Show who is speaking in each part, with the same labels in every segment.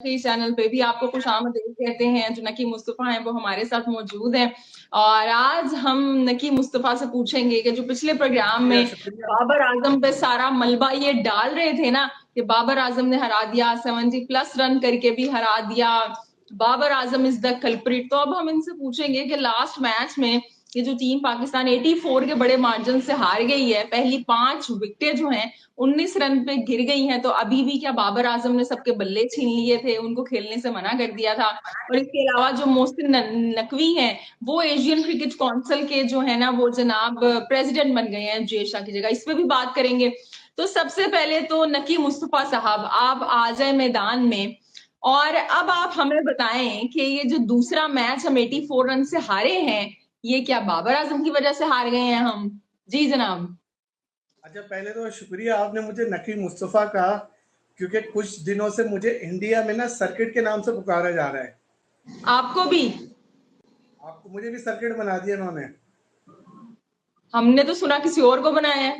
Speaker 1: Channel पे भी आपको खुशामदीद कहते हैं। जो नकी मुस्तफा हैं वो हमारे साथ मौजूद हैं और आज हम नकी मुस्तफा से पूछेंगे कि जो पिछले प्रोग्राम में
Speaker 2: शुक्रिया।
Speaker 1: बाबर आजम पे सारा मलबा ये डाल रहे थे ना कि बाबर आजम ने हरा दिया, 70+ रन करके भी हरा दिया, Babar Azam is the culprit. तो अब हम इनसे पूछेंगे कि लास्ट मैच में ये जो टीम पाकिस्तान 84 के बड़े मार्जिन से हार गई है, पहली 5 विकेटें जो हैं 19 रन पे गिर गई हैं, तो अभी भी क्या बाबर आजम ने सबके बल्ले छीन लिए थे, उनको खेलने से मना कर दिया था। और इसके अलावा जो मोहसिन नकवी हैं वो एशियन क्रिकेट काउंसिल के जो है ना वो जनाब प्रेसिडेंट बन गए हैं जय शाह की जगह। इस पे भी बात करेंगे। तो सबसे पहले तो नकी मुस्तफा साहब आप आ जाए मैदान में और अब आप हमें बताएं कि ये जो दूसरा मैच हम 84 रन से हारे हैं, ये क्या बाबर आजम की वजह से हार गए हैं हम? जी जनाब।
Speaker 2: अच्छा, पहले तो शुक्रिया आपने मुझे नकी मुस्तफ़ा कहा, क्योंकि कुछ दिनों से मुझे इंडिया में ना सर्किट के नाम से पुकारा जा रहा है।
Speaker 1: आपको भी?
Speaker 2: आपको मुझे भी सर्किट बना दिया इन्होंने।
Speaker 1: हमने तो सुना किसी और को बनाया है।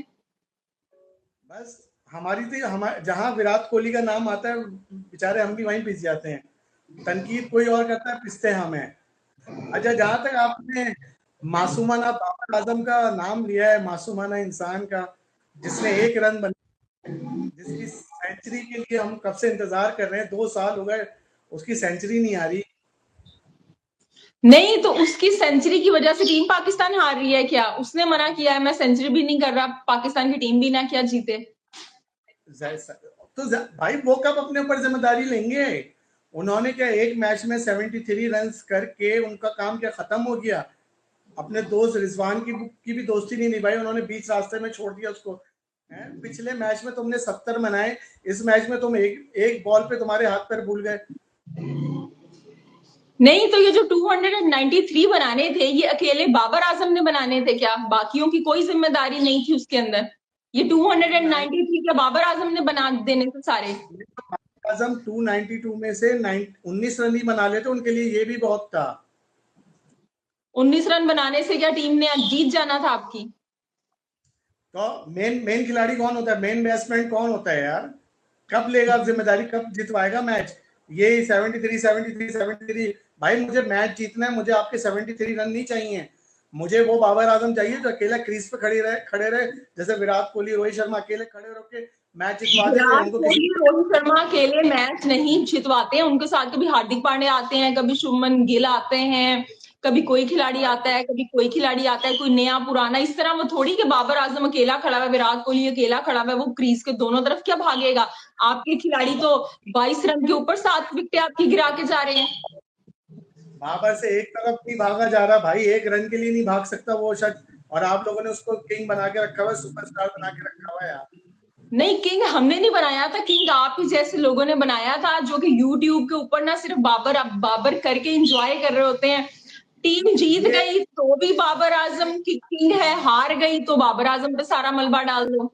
Speaker 2: बस हमारी थी, हमारे जहाँ विराट कोहली का नाम आता है बेचारे हम भी वहीं पिस जाते हैं। तनकीद कोई और करता है, पिसते हैं हमें। अच्छा, जहाँ तक आपने मासूमाना बाबर आजम का नाम लिया है, मासूमाना इंसान का जिसने 1 रन बना, जिसकी सेंचुरी के लिए हम कब से इंतजार कर रहे हैं, 2 साल हो गए, उसकी सेंचुरी नहीं आ रही।
Speaker 1: नहीं तो उसकी सेंचुरी की वजह से टीम पाकिस्तान हार रही है क्या? उसने मना किया है मैं सेंचुरी भी नहीं कर रहा, पाकिस्तान की टीम भी ना क्या जीते।
Speaker 2: तो भाई वो कब अपने ऊपर जिम्मेदारी लेंगे? उन्होंने क्या एक मैच में 73 रन करके उनका काम क्या खत्म हो गया? अपने दोस्त रिजवान की भी दोस्ती नहीं निभाई, उन्होंने बीच रास्ते में छोड़ दिया उसको। पिछले मैच में तुमने 70 बनाए, इस मैच में तुम एक बॉल पे तुम्हारे हाथ पैर भूल गए।
Speaker 1: नहीं तो ये जो 293 बनाने थे ये अकेले बाबर आजम ने बनाने थे क्या? बाकियों की कोई जिम्मेदारी नहीं थी उसके अंदर? ये 293 क्या बाबर आजम ने बना देने थे सारे?
Speaker 2: आजम 292 में से 19 रन ही बना लेते, उनके लिए ये भी बहुत था।
Speaker 1: 19 रन बनाने से क्या टीम ने जीत जाना था आपकी?
Speaker 2: तो मेन मेन खिलाड़ी कौन होता है? मेन बैट्समैन कौन होता है यार? कब लेगा जिम्मेदारी, कब जितवाएगा मैच? ये 73 73 73, भाई मुझे मैच जीतना है, मुझे आपके 73 रन नहीं चाहिए। मुझे वो बाबर आजम चाहिए जो अकेला क्रीज पे खड़े रहे, जैसे विराट कोहली रोहित शर्मा अकेले खड़े रह के मैच जितवा देते हैं।
Speaker 1: विराट
Speaker 2: उनको
Speaker 1: कोहली रोहित शर्मा अकेले मैच नहीं जितवाते हैं, उनके साथ कभी हार्दिक पांड्या आते हैं, कभी शुभमन गिल आते हैं, कभी कोई खिलाड़ी आता है, कभी कोई खिलाड़ी आता है, कोई नया पुराना। इस तरह वो थोड़ी कि बाबर आजम अकेला खड़ा है, विराट कोहली अकेला खड़ा है, वो क्रीज के दोनों तरफ क्या भागेगा? आपके खिलाड़ी तो 22 रन के ऊपर 7 विकेट आपकी गिरा के जा रहे हैं।
Speaker 2: बाबर से एक तरफ नहीं भागा जा रहा भाई, 1 रन के लिए नहीं भाग सकता वो शख्स, और आप लोगों ने उसको किंग बना के रखा हुआ है, सुपरस्टार बना के रखा हुआ है यार।
Speaker 1: नहीं, किंग हमने नहीं बनाया था, किंग आप ही जैसे लोगों ने बनाया था जो कि यूट्यूब के ऊपर ना सिर्फ बाबर बाबर करके एंजॉय कर रहे होते हैं। टीम जीत गई तो भी बाबर आजम की किंग है, हार गई तो बाबर आजम पे सारा मलबा डाल दो।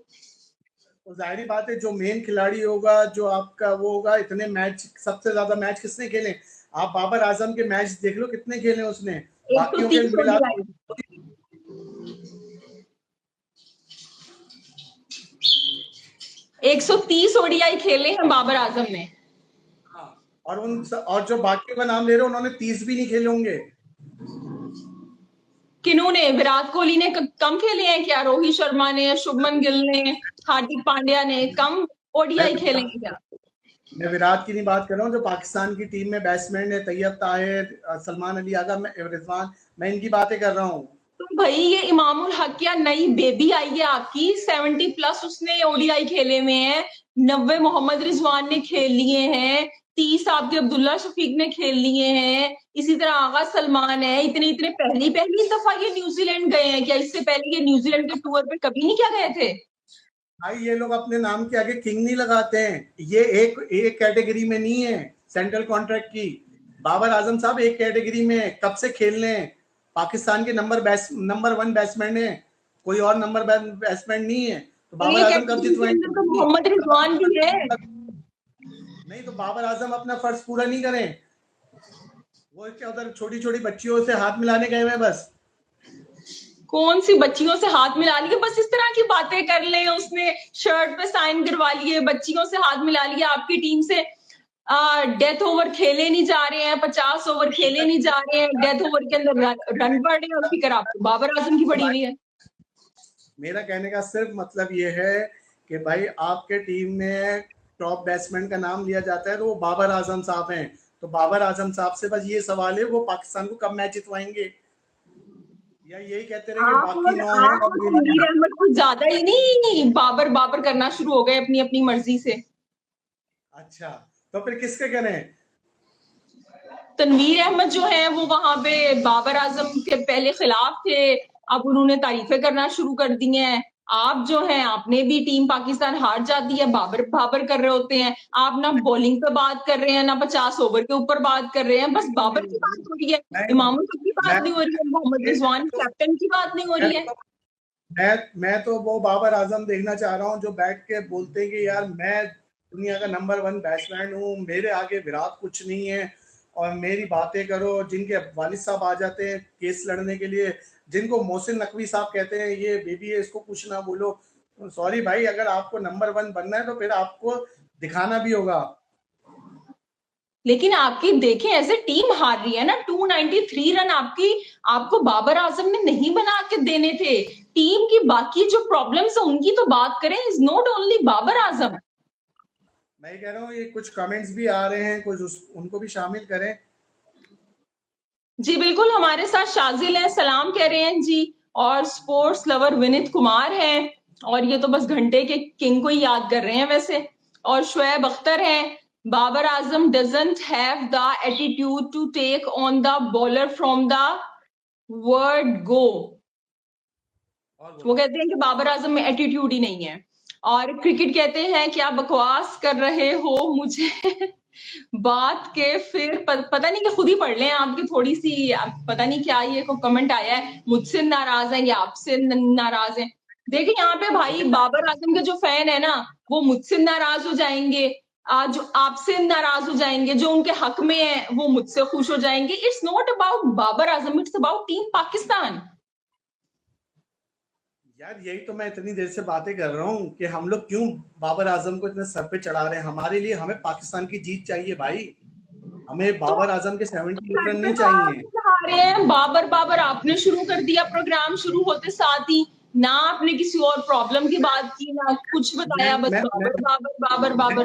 Speaker 2: तो जाहिर बात है जो मेन खिलाड़ी होगा, जो आपका वो होगा, इतने मैच, सबसे ज्यादा मैच किसने खेले? आप बाबर आजम के मैच देख लो कितने खेले उसने, बाकियों के
Speaker 1: 130
Speaker 2: मिला।
Speaker 1: 130 ओडीआई खेले हैं बाबर आजम ने।
Speaker 2: हाँ, और जो बाकियों का नाम ले रहे हो उन्होंने 30 भी नहीं खेले होंगे।
Speaker 1: किन्होंने? विराट कोहली ने कम खेले हैं क्या? रोहित शर्मा ने, शुभमन गिल ने, हार्दिक पांड्या ने कम ओडीआई खेले हैं क्या?
Speaker 2: मैं विराट की नहीं बात कर रहा हूँ, जो पाकिस्तान की टीम में बैट्समैन है, तैयब ताहिर, सलमान अली आगा, रिजवान, मैं इनकी बातें कर रहा हूँ।
Speaker 1: तो भाई ये इमामुल हक या नई बेबी आई है आपकी, 70+ उसने ओडीआई खेले में है, 90 मोहम्मद रिजवान ने खेल लिए हैं, 30 आपके अब्दुल्ला शफीक ने खेल लिए हैं, इसी तरह आगा सलमान है। इतने इतने पहली दफा ये न्यूजीलैंड गए हैं क्या? इससे पहले ये न्यूजीलैंड के टूर पे कभी नहीं क्या गए थे?
Speaker 2: भाई ये लोग अपने नाम के आगे किंग नहीं लगाते हैं, ये एक कैटेगरी में नहीं है सेंट्रल कॉन्ट्रैक्ट की। बाबर आजम साहब एक कैटेगरी में है, कब से खेल रहे हैं, पाकिस्तान के नंबर 1 बैट्समैन है, कोई और नंबर बैट्समैन नहीं है। तो बाबर आजम कब जितवाएंगे?
Speaker 1: तो मोहम्मद रिजवान भी है।
Speaker 2: नहीं तो बाबर आजम अपना फर्ज पूरा नहीं करें, वो क्या उधर छोटी छोटी बच्चियों से हाथ मिलाने गए हुए बस।
Speaker 1: कौन सी बच्चियों से हाथ मिला लिए? बस इस तरह की बातें कर ले, उसने शर्ट पे साइन करवा लिए, बच्चियों से हाथ मिला लिया आपकी टीम से। डेथ ओवर खेले नहीं जा रहे हैं, 50 ओवर खेले नहीं जा रहे हैं, डेथ ओवर के अंदर रन बढ़ रहे हैं और फिक्र आपको बाबर आजम की पड़ी हुई है।
Speaker 2: मेरा कहने का सिर्फ मतलब ये है कि भाई आपके टीम में टॉप बैट्समैन का नाम लिया जाता है तो वो बाबर आजम साहब हैं, तो बाबर आजम साहब से बस ये सवाल है, वो पाकिस्तान को कब मैच जितवाएंगे, या यही कहते रहे कि बाकी 9 है और ये
Speaker 1: तनवीर अहमद कुछ ज्यादा ही नहीं बाबर बाबर करना शुरू हो गए अपनी अपनी मर्जी से।
Speaker 2: अच्छा, तो फिर किसके करें?
Speaker 1: तनवीर अहमद जो है वो वहां पे बाबर आजम के पहले खिलाफ थे, अब उन्होंने तारीफें करना शुरू कर दी हैं। आप जो है आपने भी टीम पाकिस्तान हार जाती है बाबर बाबर कर रहे होते हैं, आप ना बॉलिंग पे बात कर रहे हैं ना 50 ओवर के ऊपर बात कर रहे हैं, बस बाबर की बात हो रही है, इमाम की बात नहीं हो रही है, मोहम्मद रिजवान कैप्टन की बात नहीं हो रही है।
Speaker 2: मैं तो वो बाबर आजम देखना चाह रहा हूँ जो बैठ के बोलते हैं कि यार मैं दुनिया का नंबर 1 बैट्समैन हूँ, मेरे आगे विराट कुछ नहीं है, और मेरी बातें करो। जिनके वालिद साहब आ जाते हैं केस लड़ने के लिए, जिनको मोहसिन नकवी साहब कहते हैं ये बेबी है, इसको कुछ ना बोलो। सॉरी भाई, अगर आपको नंबर 1 बनना है तो फिर आपको दिखाना भी होगा।
Speaker 1: लेकिन आपकी देखें ऐसे टीम हार रही है ना, 293 रन आपको बाबर आजम ने नहीं बना के देने थे। टीम की बाकी जो प्रॉब्लम्स है उनकी तो बात करें, is not only Babar Azam.
Speaker 2: मैं कह रहा हूँ ये कुछ कमेंट्स भी आ रहे हैं, कुछ उनको भी शामिल करें।
Speaker 1: जी बिल्कुल, हमारे साथ शाजिल है, सलाम कह रहे हैं जी, और स्पोर्ट्स लवर विनीत कुमार हैं, और ये तो बस घंटे के किंग को ही याद कर रहे हैं वैसे, और शुएब अख्तर हैं। Babar Azam doesn't have the attitude to take on the bowler from the word go. वो कहते हैं कि बाबर आजम में एटीट्यूड ही नहीं है। और क्रिकेट कहते हैं क्या बकवास कर रहे हो मुझे बात के फिर पता नहीं कि खुद ही पढ़ लें आपकी थोड़ी सी, पता नहीं क्या ये को कमेंट आया है, मुझसे नाराज है या आपसे नाराज है। देखिए यहाँ पे भाई बाबर आजम के जो फैन है ना वो मुझसे नाराज हो जाएंगे, आज आपसे नाराज हो जाएंगे, जो उनके हक में है वो मुझसे खुश हो जाएंगे। It's not about Babar Azam, it's about team Pakistan.
Speaker 2: यार यही तो मैं इतनी देर से बातें कर रहा हूँ कि हम लोग क्यों बाबर आजम को इतने सर पे चढ़ा रहे हैं। हमारे लिए हमें पाकिस्तान की जीत चाहिए भाई, हमें बाबर आजम के 70 रन नहीं चाहिए।
Speaker 1: बाबर बाबर आपने शुरू कर दिया, प्रोग्राम शुरू होते साथ ही ना आपने किसी और प्रॉब्लम की बात की ना कुछ बताया, बस बाबर बाबर बाबर बाबर।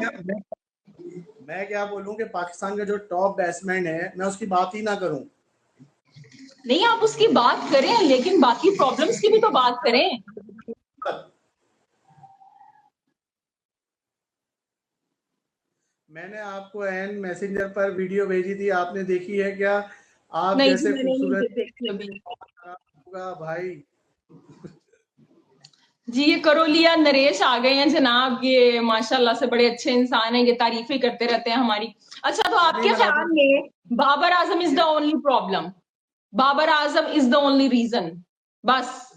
Speaker 2: मैं क्या बोलूं कि पाकिस्तान का जो टॉप बैट्समैन है मैं उसकी बात ही ना करूं।
Speaker 1: नहीं आप उसकी बात करें लेकिन बाकी प्रॉब्लम्स की भी तो बात करें।
Speaker 2: मैंने आपको एन मैसेंजर पर वीडियो भेजी थी, आपने देखी है क्या? आप
Speaker 1: नहीं
Speaker 2: जैसे
Speaker 1: खूबसूरत
Speaker 2: होगा भाई।
Speaker 1: जी ये करोलिया नरेश आ गए हैं जनाब, ये माशाल्लाह से बड़े अच्छे इंसान हैं, ये तारीफें करते रहते हैं हमारी। अच्छा तो आपके ख्याल में Babar Azam is the only problem, Babar Azam is the only reason? बस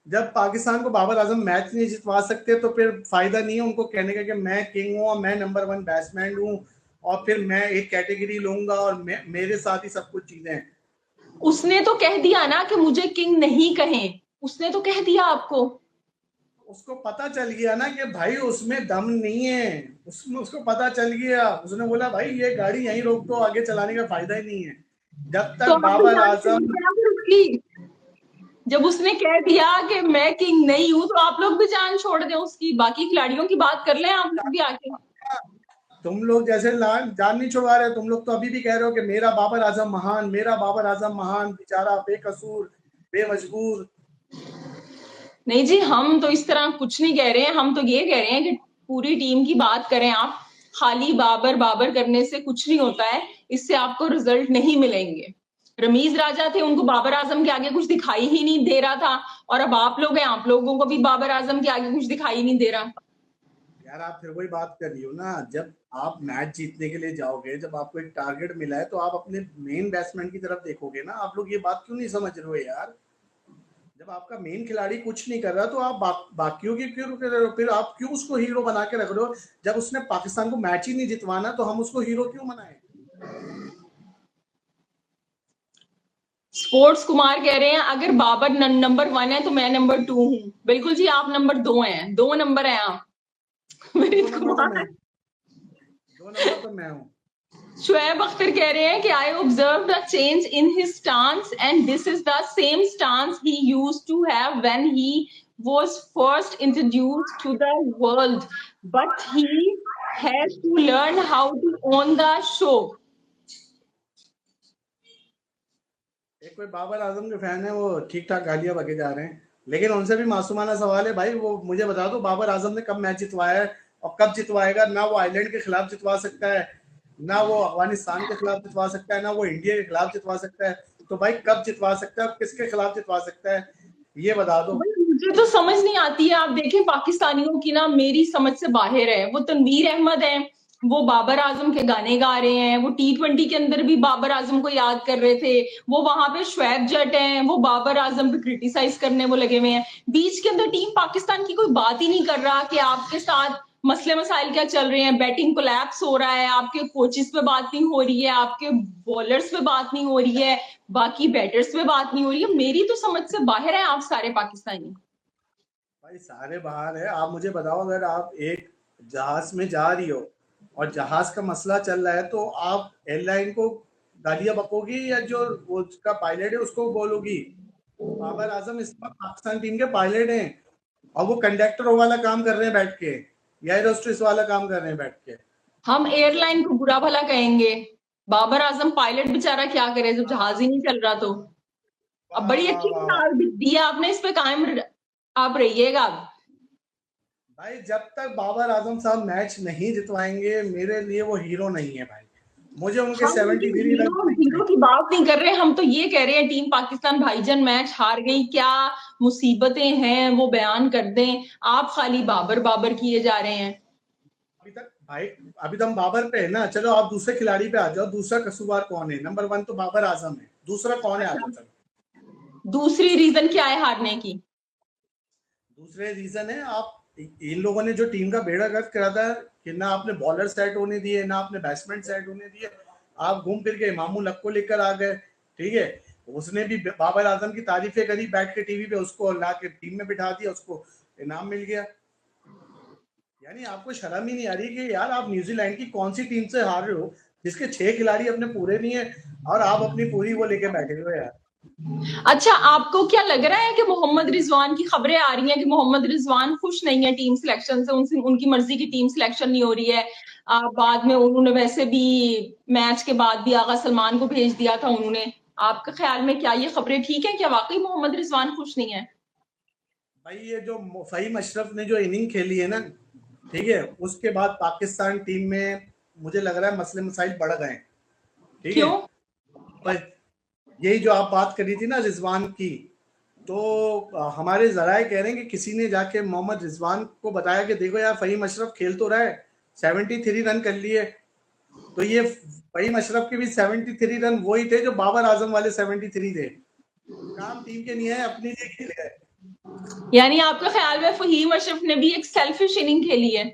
Speaker 2: जब पाकिस्तान को बाबर आजम मैच नहीं जितवा सकते तो फिर फायदा नहीं है उनको कहने का कि मैं किंग हूँ और मैं नंबर 1 बैट्समैन हूँ और फिर मैं एक कैटेगरी लूंगा और मेरे साथ ही सब कुछ चीजें।
Speaker 1: उसने तो कह दिया ना कि मुझे किंग नहीं कहें, उसने तो कह दिया आपको।
Speaker 2: उसको पता चल गया ना कि भाई उसमें दम नहीं है, उसको पता चल गया, उसने बोला भाई ये गाड़ी यहीं रोक दो, आगे चलाने का फायदा ही नहीं है। जब तक बाबर आजम,
Speaker 1: जब उसने कह दिया कि मैं किंग नहीं हूं तो आप लोग भी जान छोड़ दें उसकी, बाकी खिलाड़ियों की बात कर लें आप लोग भी आके।
Speaker 2: तुम लोग जैसे जान नहीं छुड़वा रहे, तुम लोग तो अभी भी कह रहे हो कि मेरा बाबर आजम महान, मेरा बाबर आजम महान, बेचारा बेकसूर बेमजबूर।
Speaker 1: नहीं जी हम तो इस तरह कुछ नहीं कह रहे हैं, हम तो ये कह रहे हैं कि पूरी टीम की बात करें आप, खाली बाबर बाबर करने से कुछ नहीं होता है, इससे आपको रिजल्ट नहीं मिलेंगे। रमीज राजा थे, उनको बाबर आजम के आगे कुछ दिखाई ही नहीं दे रहा था, और अब आप लोग हैं, आप लोगों को भी बाबर आजम के आगे कुछ दिखाई नहीं दे रहा।
Speaker 2: यार आप फिर वही बात कर रही हो ना, जब आप मैच जीतने के लिए जाओगे, जब आपको एक टारगेट मिला है तो आप अपने मेन बैट्समैन की तरफ देखोगे ना। आप लोग ये बात क्यों नहीं समझ रहे हो यार? जब आपका मेन खिलाड़ी कुछ नहीं कर रहा तो आप बाकियों की क्यों कर रहे हो? फिर आप क्यों उसको हीरो बना के रख रहे हो? जब उसने पाकिस्तान को मैच ही नहीं जितवाना तो हम उसको हीरो क्यों बनाए?
Speaker 1: स्पोर्ट्स कुमार कह रहे हैं अगर बाबर नंबर 1 है तो मैं नंबर 2 हूं। बिल्कुल जी आप नंबर 2 हैं, 2 नंबर हैं आप।
Speaker 2: नंबर तो मैं हूँ।
Speaker 1: शुएब अख्तर कह रहे हैं कि I observed a change in his stance and this is the same stance he used to have when he was first introduced to the world, but he has to learn how to own the show.
Speaker 2: एक कोई बाबर आजम के fan है, वो ठीक ठाक गालियां बके जा रहे हैं, लेकिन उनसे भी मासूमाना सवाल है भाई, वो मुझे बता दो बाबर आजम ने कब मैच जितवाया है और कब जितवाएगा। ना वो आयरलैंड के खिलाफ जितवा सकता है, ना वो अफगानिस्तान के खिलाफ जितवा सकता है, ना वो इंडिया के खिलाफ जितवा सकता है। तो भाई कब जितवा सकता है, किसके खिलाफ जितवा सकता है, ये बता दो।
Speaker 1: मुझे तो समझ नहीं आती है। आप देखें पाकिस्तानियों की ना मेरी समझ से बाहर है। वो तनवीर अहमद है, वो बाबर आजम के गाने गा रहे हैं, वो T20 के अंदर भी बाबर आजम को याद कर रहे थे। वो वहां पे शुएब जट हैं, वो बाबर आजम पे क्रिटिसाइज करने वो लगे हुए हैं। बीच के अंदर टीम पाकिस्तान की कोई बात ही नहीं कर रहा कि आपके साथ मसले मसाइल क्या चल रहे हैं। बैटिंग कोलैप्स हो रहा है, आपके कोचेस पे बात नहीं हो रही है, आपके बॉलर्स पे बात नहीं हो रही है, बाकी बैटर्स पे बात नहीं हो रही है। मेरी तो समझ से बाहर है आप सारे पाकिस्तानी।
Speaker 2: भाई सारे बाहर है। आप मुझे बताओ, अगर आप एक जहाज में जा रही हो और जहाज का मसला चल रहा है, तो आप एयरलाइन को गालियां बकोगी या जो उसका पायलट है उसको बोलोगी? बाबर आजम इस वक्त पाकिस्तान टीम के पायलट हैं और वो कंडक्टर वाला काम कर रहे हैं बैठ के, एयर होस्टेस वाला काम कर रहे हैं बैठ के।
Speaker 1: हम एयरलाइन को बुरा भला कहेंगे, बाबर आजम पायलट बेचारा क्या करे जब जहाज ही नहीं चल रहा। तो अब बड़ी
Speaker 2: वाह
Speaker 1: अच्छी
Speaker 2: वाह वाह।
Speaker 1: मिसाल दी है आपने, इस पे कायम आप रहिएगा।
Speaker 2: भाई जब तक बाबर आजम साहब मैच नहीं जितवाएंगे, मेरे लिए वो हीरो नहीं है भाई। मुझे उनके
Speaker 1: हम
Speaker 2: 73 रन
Speaker 1: हीरो की बात नहीं कर रहे, हम तो ये कह रहे हैं टीम पाकिस्तान भाईजान मैच हार गई, क्या मुसीबतें हैं वो बयान कर दें। आप खाली बाबर बाबर किए जा रहे हैं।
Speaker 2: अभी तक भाई, अभी तो हम बाबर पे है ना। चलो आप दूसरे खिलाड़ी पे आ जाओ। दूसरा कसूरवार कौन है? नंबर 1 तो बाबर आजम है, दूसरा कौन है? आ जाओ। चलो
Speaker 1: दूसरी रीजन क्या है हारने की?
Speaker 2: दूसरे रीजन है, आप इन लोगों ने जो टीम का बेड़ा गर्क करा था कि ना आपने बॉलर सेट होने दिए, ना आपने बैट्समैन सेट होने दिए। आप घूम फिर के इमामुल हक को लेकर आ गए, ठीक है। उसने भी बाबर आजम की तारीफें करी बैठ के टीवी पे, उसको ला के टीम में बिठा दिया, उसको इनाम मिल गया। यानी आपको शर्म ही नहीं आ रही कि यार आप न्यूजीलैंड की कौन सी टीम से हार रहे हो, जिसके 6 खिलाड़ी अपने पूरे नहीं है और आप अपनी पूरी वो लेके बैठे हुए यार।
Speaker 1: अच्छा, आपको क्या लग रहा है कि मोहम्मद रिजवान की खबरें आ रही हैं कि मोहम्मद रिजवान खुश नहीं है टीम सिलेक्शन से, उनकी मर्जी की टीम सिलेक्शन नहीं हो रही है। बाद में उन्होंने वैसे भी मैच के बाद भी आगा सलमान को भेज दिया था उन्होंने। आपके ख्याल में क्या ये खबरें ठीक है? क्या वाकई मोहम्मद रिजवान खुश नहीं है?
Speaker 2: भाई ये जो फहीम अशरफ ने जो इनिंग खेली है ना, ठीक है, उसके बाद पाकिस्तान टीम में मुझे लग रहा है मसले मसाइल बढ़ गए, ठीक है। पर यही जो आप बात करी थी ना रिजवान की, तो हमारे जराए कह रहे हैं कि किसी ने जाके मोहम्मद रिजवान को बताया कि देखो यार फहीम अशरफ खेल तो रहा है, 73 रन कर लिए। तो ये फहीम अशरफ के भी 73 रन वही थे जो बाबर आजम वाले 73 थे। काम टीम के नहीं है, अपने लिए खेल गए।
Speaker 1: यानी आपके ख्याल में फहीम अशरफ ने भी एक सेल्फिश इनिंग खेली है?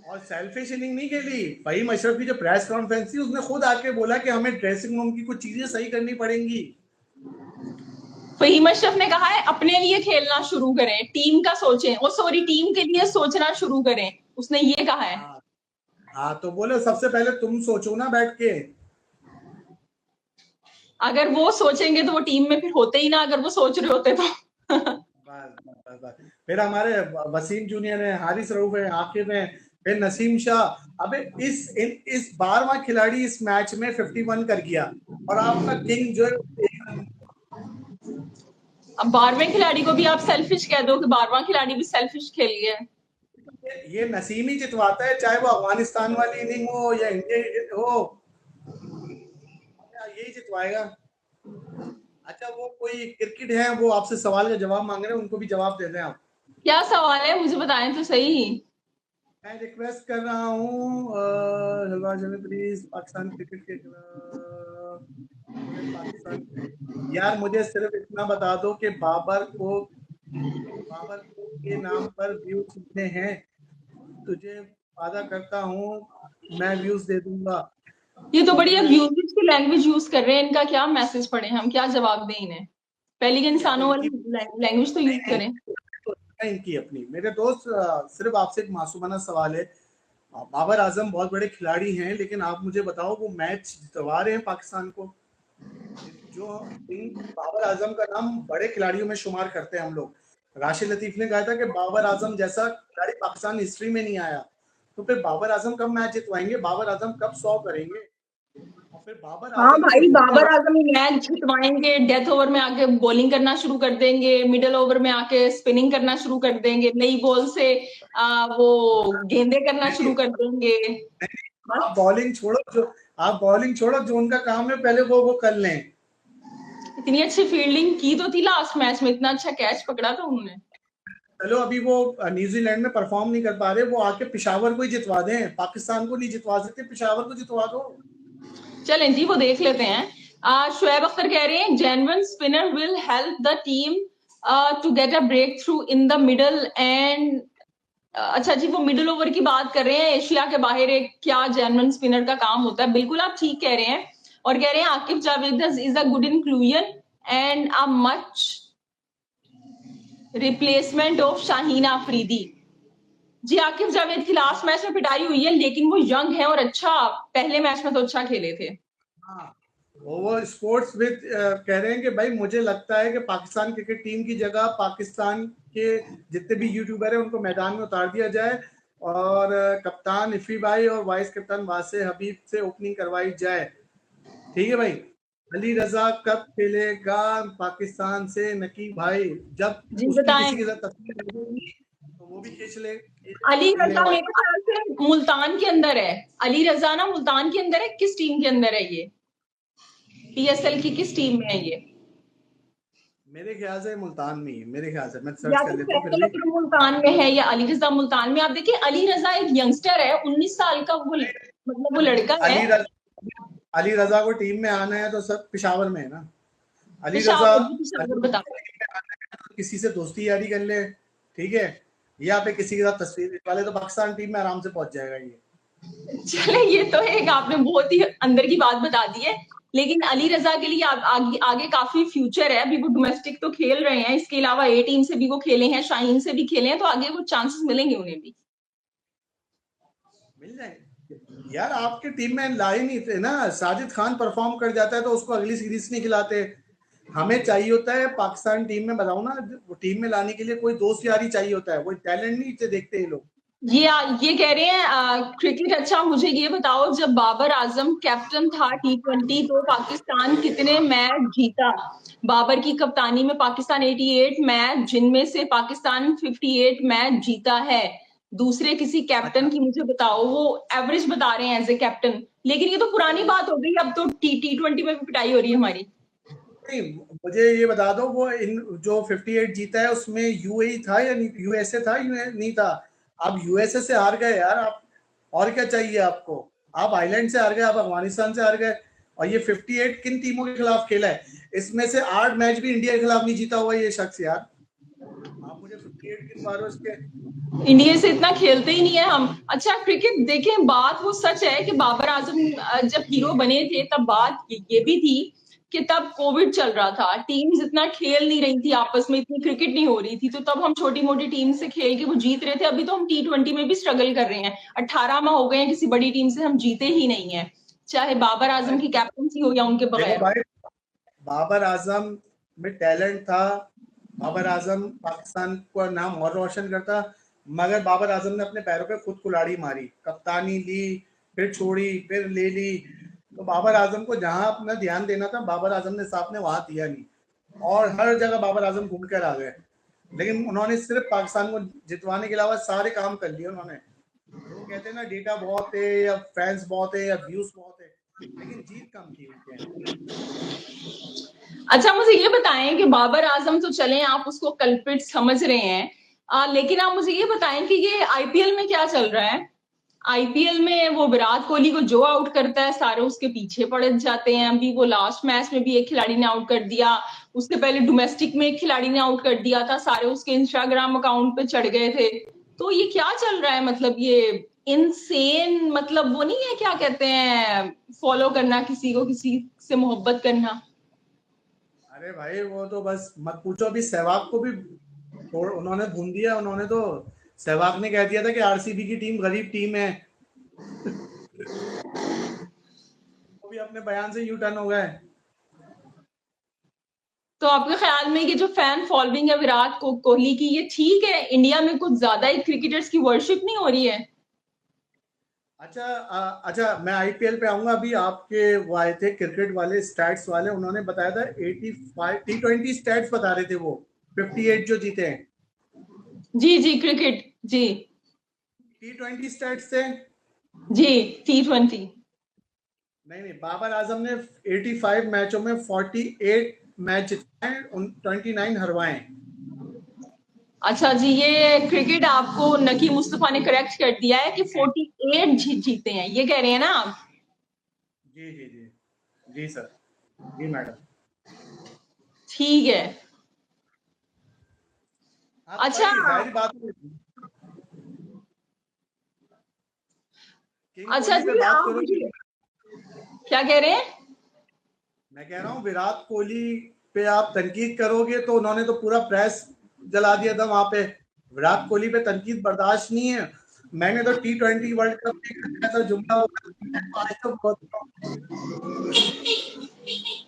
Speaker 2: और सेल्फिश इनिंग नहीं खेली। फहीम अशरफ की जो प्रेस कॉन्फ्रेंस थी, उसने खुद आके बोला कि हमें ड्रेसिंग रूम की कुछ चीजें सही करनी पड़ेंगी।
Speaker 1: फहीम अशरफ ने कहा है अपने लिए खेलना शुरू करें, टीम का सोचें, ओ सॉरी टीम के लिए सोचना शुरू करें, उसने ये कहा है।
Speaker 2: हाँ, तो बोलो सबसे पहले तुम सोचो ना बैठ के।
Speaker 1: अगर वो सोचेंगे तो वो टीम में फिर होते ही ना, अगर वो सोच रहे होते तो।
Speaker 2: बस। फिर हमारे वसीम जूनियर है, हारिस रऊफ है, आकिब है, फिर नसीम शाह। अबे इस 12वां खिलाड़ी इस मैच में 51 कर गया और आपका किंग जो है।
Speaker 1: अब 12वें खिलाड़ी को भी आप सेल्फिश कह दो कि 12वां खिलाड़ी भी सेल्फिश खेल गया है।
Speaker 2: ये नसीम ही जितवाता है, चाहे वो अफगानिस्तान वाली इनिंग हो या इंडिया हो, यही जितवाएगा। अच्छा, वो कोई क्रिकेट है, वो आपसे सवाल का जवाब मांग रहे हैं, उनको भी जवाब दे दें आप।
Speaker 1: क्या सवाल है मुझे बताएं तो सही।
Speaker 2: मैं रिक्वेस्ट कर रहा हूँ प्लीज पाकिस्तान क्रिकेट के पाकिस्तान, यार मुझे सिर्फ इतना बता दो कि बाबर को के नाम पर व्यूज कितने हैं। तुझे वादा करता हूँ मैं व्यूज दे दूंगा।
Speaker 1: ये तो बड़ी अब्यूजिव की लैंग्वेज यूज कर रहे हैं, इनका क्या मैसेज पढ़े हम, क्या जवाब दें इन्हें? पहले इंसानों वाली लैंग्वेज तो यूज करें।
Speaker 2: इनकी अपनी। मेरे दोस्त सिर्फ आपसे एक मासूमाना सवाल है बाबर आजम बहुत बड़े खिलाड़ी हैं, लेकिन आप मुझे बताओ वो मैच जितवा रहे हैं पाकिस्तान को? जो बाबर आजम का नाम बड़े खिलाड़ियों में शुमार करते हैं हम लोग। राशिद लतीफ ने कहा था कि बाबर आजम जैसा खिलाड़ी पाकिस्तान हिस्ट्री में नहीं आया। तो फिर बाबर आजम कब मैच जितवाएंगे? बाबर आजम कब 100 करेंगे? और फिर बाबर
Speaker 1: हाँ
Speaker 2: आजम
Speaker 1: भाई,
Speaker 2: एक बहुत
Speaker 1: बाबर
Speaker 2: बड़ा
Speaker 1: आजम ही मैच जितवाएंगे, डेथ ओवर में आके बॉलिंग करना शुरू कर देंगे, मिडिल ओवर में आके स्पिनिंग करना शुरू कर देंगे, नई बॉल से वो गेंदे करना शुरू कर देंगे।
Speaker 2: आप बॉलिंग छोड़ो, जो उनका काम है पहले वो कर लें।
Speaker 1: इतनी अच्छी फील्डिंग की तो थी लास्ट मैच में, इतना अच्छा कैच पकड़ा था उन्होंने।
Speaker 2: चलो अभी वो न्यूजीलैंड में परफॉर्म नहीं कर पा रहे, वो आके पिशावर को ही जितवा दें, पाकिस्तान को नहीं जितवा सकते, पिशावर को जितवा दो।
Speaker 1: चलें जी, वो देख लेते हैं। शुएब अख्तर कह रहे हैं genuine spinner will help the team to get a breakthrough in the middle end. अच्छा जी, वो मिडिल ओवर की बात कर रहे हैं, एशिया के बाहर एक क्या जेन्युइन स्पिनर का काम होता है। बिल्कुल आप ठीक कह रहे हैं। और कह रहे हैं Aqib Javed is a good inclusion and a much replacement of Shaheen Afridi. जी, आकिब जावेद की लास्ट मैच में पिटाई हुई है, लेकिन वो यंग है और अच्छा पहले मैच में तो अच्छा खेले थे।
Speaker 2: हाँ, वो स्पोर्ट्स विद कह रहे हैं कि भाई मुझे लगता है कि पाकिस्तान क्रिकेट टीम की जगह पाकिस्तान के जितने भी यूट्यूबर हैं उनको मैदान में उतार दिया जाए और कप्तान इफी भाई और वाइस कप्तान वासे हबीब से ओपनिंग करवाई जाए। ठीक है भाई। अली रजा कब खेलेगा पाकिस्तान से? नकीब भाई जब
Speaker 1: जी
Speaker 2: उसकी
Speaker 1: बताएं।
Speaker 2: किसी के साथ तस्वीर लगेगी तो वो भी खींच ले
Speaker 1: अली
Speaker 2: ले
Speaker 1: रजा
Speaker 2: और
Speaker 1: मेरे ख्याल से मुल्तान के अंदर है। अली रजा ना मुल्तान के अंदर है, किस टीम के अंदर है ये? पीएसएल की किस टीम में है ये?
Speaker 2: मेरे ख्याल से मुल्तान में ही, मेरे ख्याल से मैं सर्च
Speaker 1: या
Speaker 2: कर
Speaker 1: तो
Speaker 2: लेता हूँ फिर
Speaker 1: फैसल
Speaker 2: भी।
Speaker 1: अकरम मुल्तान में है या अली रजा मुल्तान में। आप देखिए, अली रजा एक यंगस्टर है, 19 साल का वो, मतलब वो लड़का है।
Speaker 2: अली रजा अली रजा को टीम में आना है तो सब पिशावर में है ना। अली रजा
Speaker 1: पेशावर जी, पेशावर बता।
Speaker 2: किसी से दोस्ती यारी कर ले, ठीक है, या फिर किसी के साथ तस्वीर खिंचवा ले तो पाकिस्तान टीम में आराम से पहुंच जाएगा ये।
Speaker 1: चले, ये तो एक आपने बहुत ही अंदर की बात बता दी है। लेकिन अली रजा के लिए आगे आगे काफी फ्यूचर है। अभी वो डोमेस्टिक तो खेल रहे हैं, इसके अलावा ए टीम से भी वो खेले हैं, शाहीन से भी खेले हैं, तो आगे वो चांसेस मिलेंगे उन्हें भी।
Speaker 2: मिल जाएंगे यार, आपकी टीम में ला ही नहीं थे ना। साजिद खान परफॉर्म कर जाता है तो उसको अगली सीरीज नहीं खिलाते। हमें चाहिए होता है पाकिस्तान टीम में, बताऊं ना, वो टीम में लाने के लिए कोई दोस्त यारी चाहिए होता है, वो टैलेंट नहीं देखते ये लोग।
Speaker 1: ये कह रहे हैं क्रिकेट। अच्छा, मुझे ये बताओ, जब बाबर आजम कैप्टन था T20 तो पाकिस्तान कितने मैच जीता? बाबर की कप्तानी में पाकिस्तान 88 मैच, जिनमें से पाकिस्तान 58 मैच जीता है। दूसरे किसी कैप्टन
Speaker 2: अच्छा
Speaker 1: की मुझे बताओ, वो एवरेज बता रहे हैं एज ए कैप्टन। लेकिन ये तो पुरानी बात हो गई, अब तो T20 में भी पिटाई हो रही है हमारी।
Speaker 2: नहीं, मुझे ये बता दो वो इन जो 58 जीता है उसमें यूएई था या नहीं, यूएसए था, नहीं था। आप यूएसए से हार गए यार, आप और क्या चाहिए आपको? आप आइलैंड से हार गए, आप अफगानिस्तान से हार गए, और ये 58 किन टीमों के खिलाफ खेला है? इसमें से 8 मैच भी इंडिया के खिलाफ नहीं जीता हुआ ये शख्स यार। आप मुझे 58 गिनवा रहे हो इसके?
Speaker 1: इंडिया से इतना खेलते ही नहीं है हम। अच्छा, क्रिकेट देखें, बात वो सच है कि बाबर आजम जब हीरो बने थे तब बात ये भी थी कि तब कोविड चल रहा था, टीम्स इतना खेल नहीं रही थी आपस में, इतनी क्रिकेट नहीं हो रही थी, तो तब हम छोटी मोटी टीम से खेल के वो जीत रहे थे। अभी तो हम T20 में भी स्ट्रगल कर रहे हैं, 18 माह हो गए हैं किसी बड़ी टीम से हम जीते ही नहीं है, चाहे बाबर आजम की कैप्टनसी हो या उनके
Speaker 2: देखो
Speaker 1: बगैर।
Speaker 2: भाई, बाबर आजम में टैलेंट था। बाबर आजम पाकिस्तान का नाम और रोशन करता, मगर बाबर आजम ने अपने पैरों पे खुद कुल्हाड़ी मारी, कप्तानी ली, फिर छोड़ी, फिर ले ली। तो बाबर आजम को जहां अपना ध्यान देना था बाबर आजम ने साहब ने वहां दिया नहीं, और हर जगह बाबर आजम घूम कर आ गए। लेकिन उन्होंने सिर्फ पाकिस्तान को जितवाने के अलावा सारे काम कर लिए उन्होंने। वो कहते हैं ना, डेटा बहुत है या फैंस बहुत है या व्यूज बहुत है, लेकिन जीत कम की उनके।
Speaker 1: अच्छा, मुझे ये बताएं कि बाबर आजम तो चलें, आप उसको कल्प्रिट समझ रहे हैं, लेकिन आप मुझे ये बताएं कि ये आईपीएल में क्या चल रहा है? आईपीएल में वो विराट कोहली को जो आउट करता है सारे उसके पीछे पड़ जाते हैं। अभी वो लास्ट मैच में भी एक खिलाड़ी ने आउट कर दिया, उससे पहले डोमेस्टिक में एक खिलाड़ी ने आउट कर दिया था, सारे उसके इंस्टाग्राम अकाउंट पे चढ़ गए थे। तो ये क्या चल रहा है? मतलब ये इनसेन, मतलब वो नहीं है, क्या कहते हैं, फॉलो करना किसी को, किसी से मोहब्बत करना।
Speaker 2: अरे भाई वो तो बस मत पूछो, अभी सहवाग को भी उन्होंने भून दिया। उन्होंने तो, सहवाग ने कह दिया था कि आरसीबी की टीम गरीब टीम है, वो भी अपने बयान से यू टर्न हो गए।
Speaker 1: तो आपके ख्याल में ये जो फैन फॉलोइंग है विराट कोहली की, ये ठीक है? इंडिया में कुछ ज्यादा ही क्रिकेटर्स की वर्शिप नहीं हो रही है?
Speaker 2: अच्छा अच्छा, मैं आईपीएल पे आऊंगा। अभी आपके वो आए थे क्रिकेट वाले स्टैट्स वाले, उन्होंने बताया था 85 T20 स्टैट्स बता रहे थे वो, 58 जो जीते हैं।
Speaker 1: जी जी, क्रिकेट जी।
Speaker 2: T20 स्टैट्स थे।
Speaker 1: जी, T20।
Speaker 2: नहीं, बाबर आजम ने 85 मैचों में 48 मैच जितवाए, 29 हरवाए।
Speaker 1: अच्छा जी, ये क्रिकेट आपको नकी मुस्तफा ने करेक्ट कर दिया है कि 48 जीते हैं, ये कह रहे हैं ना आप?
Speaker 2: जी जी जी जी सर, जी मैडम।
Speaker 1: ठीक है।
Speaker 2: हाँ तो
Speaker 1: अच्छा
Speaker 2: भाई जाहिर बात है, किंग
Speaker 1: अच्छा
Speaker 2: कोहली पे
Speaker 1: जी,
Speaker 2: बात
Speaker 1: आप
Speaker 2: करो।
Speaker 1: मुझे क्या कह रहे हैं?
Speaker 2: मैं कह रहा हूँ विराट कोहली पे आप तनकीद करोगे तो उन्होंने तो पूरा प्रेस जला दिया था वहां पे। विराट कोहली पे तनकीद बर्दाश्त नहीं है। मैंने तो T20 वर्ल्ड कप में ऐसा जुमला आज तो बहुत।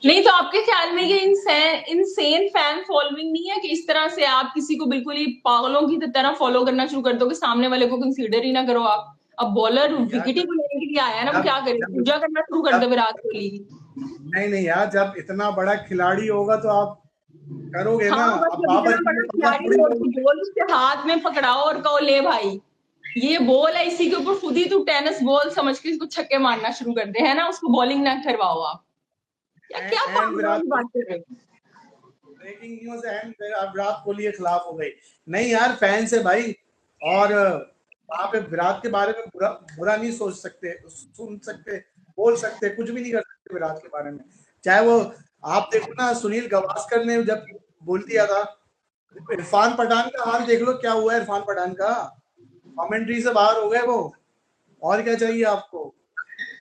Speaker 1: नहीं, तो आपके ख्याल में ये इनसेन फैन फॉलोइंग नहीं है कि इस तरह से आप किसी को बिल्कुल ही पागलों की तरह फॉलो करना शुरू कर दो कि सामने वाले को कंसीडर ही ना करो आप? अब बॉलर
Speaker 2: यार
Speaker 1: विकेट ही को लेने के लिए आया है ना, वो
Speaker 2: जब
Speaker 1: क्या करे,
Speaker 2: जब
Speaker 1: पूजा करना शुरू कर
Speaker 2: जब
Speaker 1: दे विराट कोहली की।
Speaker 2: नहीं यार, जब इतना बड़ा खिलाड़ी होगा तो आप करोगे ना।
Speaker 1: हाँ, बस
Speaker 2: अब
Speaker 1: जब
Speaker 2: बाबर
Speaker 1: इतना
Speaker 2: की
Speaker 1: बड़ा
Speaker 2: तो बात
Speaker 1: खिलाड़ी
Speaker 2: थोड़ी
Speaker 1: हो तो
Speaker 2: करोगे।
Speaker 1: बॉल उसके हाथ में पकड़ाओ और कहो ले भाई, ये बॉल है, इसी के ऊपर खुद ही तू टेनिस बॉल समझ के इसको छक्के मारना शुरू कर दे, है ना? उसको बॉलिंग ना करवाओ आप। क्या क्या
Speaker 2: एंड
Speaker 1: पागलों
Speaker 2: विराट
Speaker 1: की
Speaker 2: कोहली,
Speaker 1: बात कर रहे हो?
Speaker 2: Breaking news, and Virat Kohli के खिलाफ हो गई। नहीं यार, फैंस है भाई। और वहां पे विराट के बारे में बुरा बुरा नहीं सोच सकते, सुन सकते, बोल सकते, कुछ भी नहीं कर सकते विराट के बारे में। चाहे वो, आप देखो ना, सुनील गावस्कर ने जब बोल दिया था, इरफान पठान का हाल देख लो क्या हुआ है। इरफान पठान का कमेंट्री से बाहर हो गए वो। और क्या चाहिए आपको?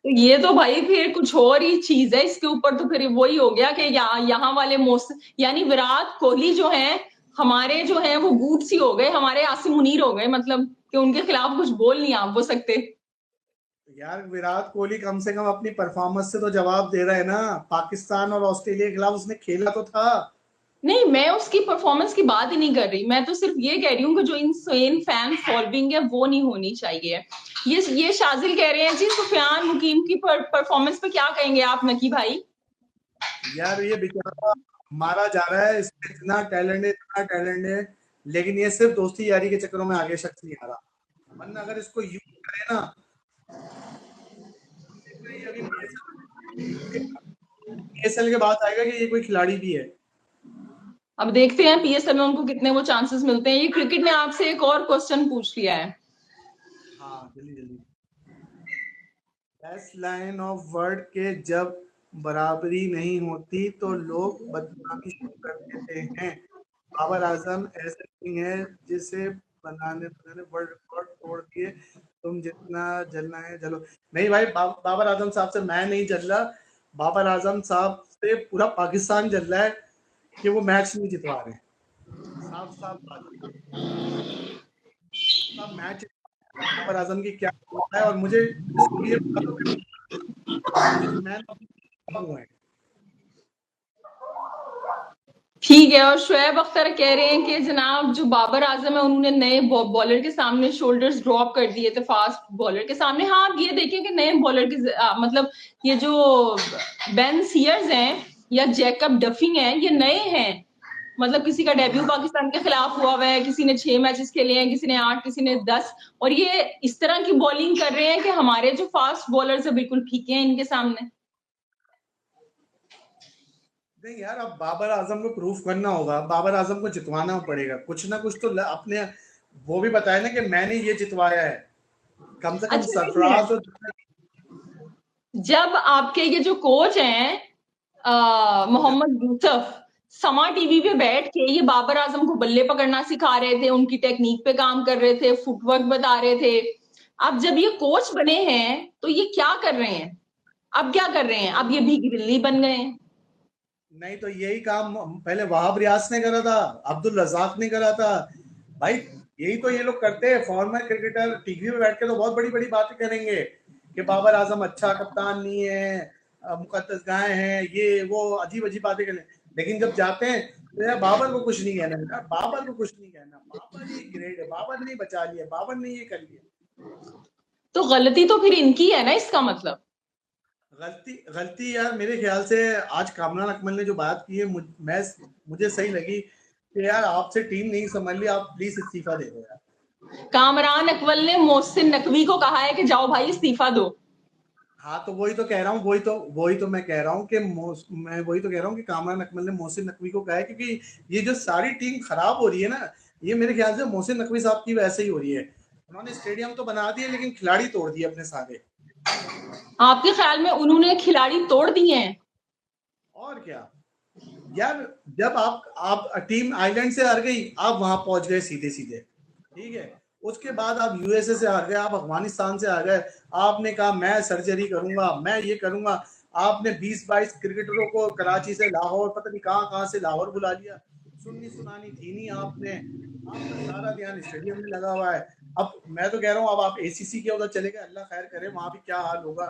Speaker 1: तो ये तो भाई फिर कुछ और ही चीज है, इसके ऊपर तो फिर वही हो गया कि यहाँ वाले मोस्ट, यानी विराट कोहली जो है, हमारे जो है वो बूट्स ही हो गए, हमारे आसिम मुनीर हो गए, मतलब कि उनके खिलाफ कुछ बोल नहीं आप वो सकते।
Speaker 2: यार विराट कोहली कम से कम अपनी परफॉर्मेंस से तो जवाब दे रहा है ना। पाकिस्तान और ऑस्ट्रेलिया के खिलाफ उसने खेला तो था।
Speaker 1: नहीं, मैं उसकी परफॉर्मेंस की बात ही नहीं कर रही, मैं तो सिर्फ ये कह रही हूँ कि जो इनसेन फैन फॉलोइंग है वो नहीं होनी चाहिए। ये शाजिल कह रहे हैं जी सुफियान मुकीम की परफॉर्मेंस पे क्या कहेंगे आप नकी भाई?
Speaker 2: यार ये बेचारा मारा जा रहा है, इसमें इतना टैलेंट है, इतना टैलेंट है, लेकिन ये सिर्फ दोस्ती यारी के चक्करों में आगे शख्स नहीं आ रहा। वरना अगर इसको यूज करे ना, अभी PSL के बाद आएगा कि ये कोई खिलाड़ी भी है।
Speaker 1: अब देखते हैं पीएसएल में उनको कितने वो चांसेस मिलते हैं। ये क्रिकेट ने आपसे एक और क्वेश्चन पूछ लिया है।
Speaker 2: हाँ जल्दी जल्दी। बेस्ट लाइन ऑफ वर्ड के जब बराबरी नहीं होती तो लोग बदनामी शुरू कर देते हैं। बाबर आजम ऐसे किंग है जिसे बनाने बनाने वर्ल्ड रिकॉर्ड तोड़ दिए। तुम जितना जलना है जलो। नहीं भाई, बाबर आजम साहब से मैं नहीं जल रहा। बाबर आजम साहब से पूरा पाकिस्तान जल रहा है कि वो मैच नहीं जितवा रहे। साफ साफ बात है, मैच बाबर आजम की क्या है। और मुझे ये मैन हुआ है।
Speaker 1: ठीक है, और शुएब अख्तर कह रहे हैं कि जनाब जो बाबर आजम है उन्होंने नए बॉलर के सामने शोल्डर्स ड्रॉप कर दिए थे, फास्ट बॉलर के सामने। हाँ, आप ये देखिए कि नए बॉलर के मतलब ये जो बेन सीयर्स हैं या जैकब डफिंग है, ये नए हैं। मतलब किसी का डेब्यू पाकिस्तान के खिलाफ हुआ है, किसी ने 6 मैचेस खेले हैं, किसी ने 8, किसी ने 10, और ये इस तरह की बॉलिंग कर रहे हैं कि हमारे जो फास्ट बॉलर्स है बिल्कुल फीके हैं इनके सामने।
Speaker 2: नहीं यार, अब बाबर आजम को प्रूफ करना होगा, बाबर आजम को जितवाना पड़ेगा कुछ ना कुछ तो अपने। वो भी बताया ना कि मैंने ये जितवाया है। कम से कम
Speaker 1: अच्छा देखिए,
Speaker 2: सरफराज और
Speaker 1: जब आपके ये जो कोच हैं मोहम्मद यूसुफ, समा टीवी पे बैठ के ये बाबर आजम को बल्ले पकड़ना सिखा रहे थे, उनकी टेक्निक पे काम कर रहे थे, फुटवर्क बता रहे थे। अब जब ये कोच बने हैं तो ये क्या कर रहे हैं? अब क्या कर रहे हैं? अब ये भीगी बिल्ली बन गए हैं।
Speaker 2: नहीं तो यही काम पहले वहाब रियाज ने करा था, अब्दुल रजाक ने करा था भाई। यही तो ये लोग करते हैं। फॉर्मर क्रिकेटर टीवी पे बैठ के तो बहुत बड़ी बड़ी बातें करेंगे, कि बाबर आजम अच्छा कप्तान नहीं है, मुकद्दस गाय हैं, ये वो अजीब अजीब बातें करें, लेकिन जब जाते हैं तो यार बाबर को कुछ नहीं कहना बेटा, बाबर को कुछ नहीं कहना, बाबर ही ग्रेट है, बाबर ने बचा लिया, बाबर ने ये कर लिया।
Speaker 1: तो गलती तो फिर इनकी है ना, इसका मतलब।
Speaker 2: गलती गलती यार मेरे ख्याल से आज कामरान अकमल ने जो बात की है मुझे सही लगी कि यार आपसे टीम नहीं संभाल ली, आप प्लीज इस्तीफा दे दो यार।
Speaker 1: कामरान अकमल ने मोहसिन नकवी को कहा है कि जाओ भाई इस्तीफा दो।
Speaker 2: हाँ तो वही तो कह रहा हूँ, वही तो मैं कह रहा हूँ कि मैं वही तो कह रहा हूँ कि कामरान अकमल ने मोहसिन नकवी को कहा है, क्योंकि ये जो सारी टीम खराब हो रही है ना, ये मेरे ख्याल से मोहसिन नकवी साहब की वैसे ही हो रही है। उन्होंने स्टेडियम तो बना दिए लेकिन खिलाड़ी तोड़ दिए अपने सारे।
Speaker 1: आपके ख्याल में उन्होंने खिलाड़ी तोड़ दिए हैं?
Speaker 2: और क्या यार, जब आप टीम आइलैंड से हार गई, आप वहां पहुंच गए सीधे सीधे, ठीक है, उसके बाद आप यूएसए से हार गए, आप अफगानिस्तान से हार गए, आपने कहा मैं सर्जरी करूंगा, मैं ये करूंगा, आपने 20-22 क्रिकेटरों को कराची से लाहौर, पता नहीं कहां से लाहौर बुला लिया, सुननी सुनानी थी नहीं आपने, आपका सारा ध्यान स्टेडियम में लगा हुआ है। अब मैं तो कह रहा हूँ अब आप एसीसी के उधर चले गए, अल्लाह खैर करे वहां भी क्या हाल होगा।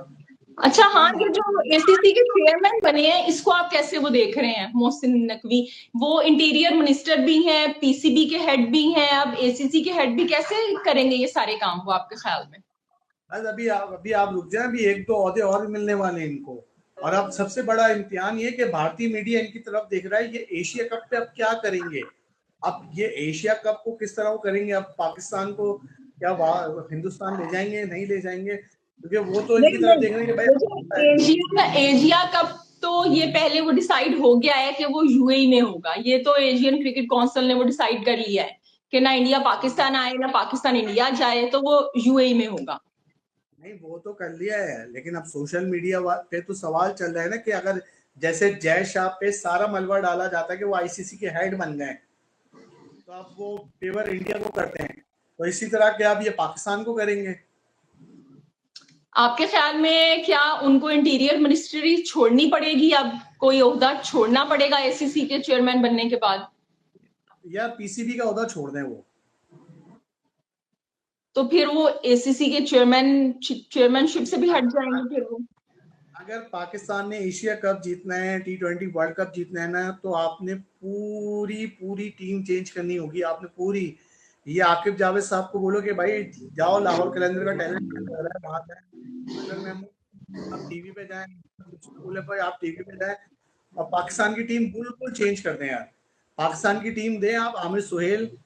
Speaker 1: अच्छा हाँ, ये जो एसीसी के चेयरमैन बने हैं, इसको आप कैसे वो देख रहे हैं? मोहसिन नकवी वो इंटीरियर मिनिस्टर भी हैं, पीसीबी के हेड भी हैं, अब एसीसी के हेड भी कैसे करेंगे ये सारे काम वो आपके ख्याल में?
Speaker 2: बस अभी आप रुक जाए, अभी 1-2 ओहदे और मिलने वाले हैं इनको। और अब सबसे बड़ा इम्तिहान ये कि भारतीय मीडिया इनकी तरफ देख रहा है, ये एशिया कप पे अब क्या करेंगे, अब ये एशिया कप को किस तरह वो करेंगे, अब पाकिस्तान को क्या हिंदुस्तान ले जाएंगे नहीं ले जाएंगे, क्योंकि वो तो इनकी तरफ देख रहे हैं कि भाई
Speaker 1: एशिया कप तो ये पहले वो डिसाइड हो गया है कि वो यूएई में होगा। ये तो एशियन क्रिकेट काउंसिल ने वो डिसाइड कर लिया है कि ना इंडिया पाकिस्तान आए ना पाकिस्तान इंडिया जाए, तो वो यूएई में होगा।
Speaker 2: नहीं वो तो कर लिया है, लेकिन अब सोशल मीडिया पे तो सवाल चल रहा है ना कि अगर जैसे जय शाह पे सारा मलबा डाला जाता है कि वो आईसीसी के हेड बन गए, तो अब वो फेवर इंडिया को करते हैं, तो इसी तरह क्या अब ये पाकिस्तान को करेंगे।
Speaker 1: आपके ख्याल में क्या उनको इंटीरियर मिनिस्ट्री छोड़नी पड़ेगी? अब कोई ओहदा छोड़ना पड़ेगा एसीसी के चेयरमैन बनने के बाद?
Speaker 2: या पीसीबी का ओहदा छोड़ दें वो?
Speaker 1: तो फिर वो एसीसी के चेयरमैनशिप से भी हट जाएंगे फिर वो?
Speaker 2: अगर पाकिस्तान ने एशिया कप जीतना है, T20 वर्ल्ड कप जीतना है ना, तो आपने पूरी टीम चेंज करनी होगी, आपने पूरी। ये आकिब जावेद साहब को बोलो कि भाई जाओ लाहौर कलंदर का टैलेंट लग रहा है वहां पे, आप टीवी पे जाएं, स्कूल पर आप टीवी पे जाएं, और पाकिस्तान की टीम बिल्कुल चेंज कर दें यार। पाकिस्तान की टीम दें आप, आमिर सुहेल,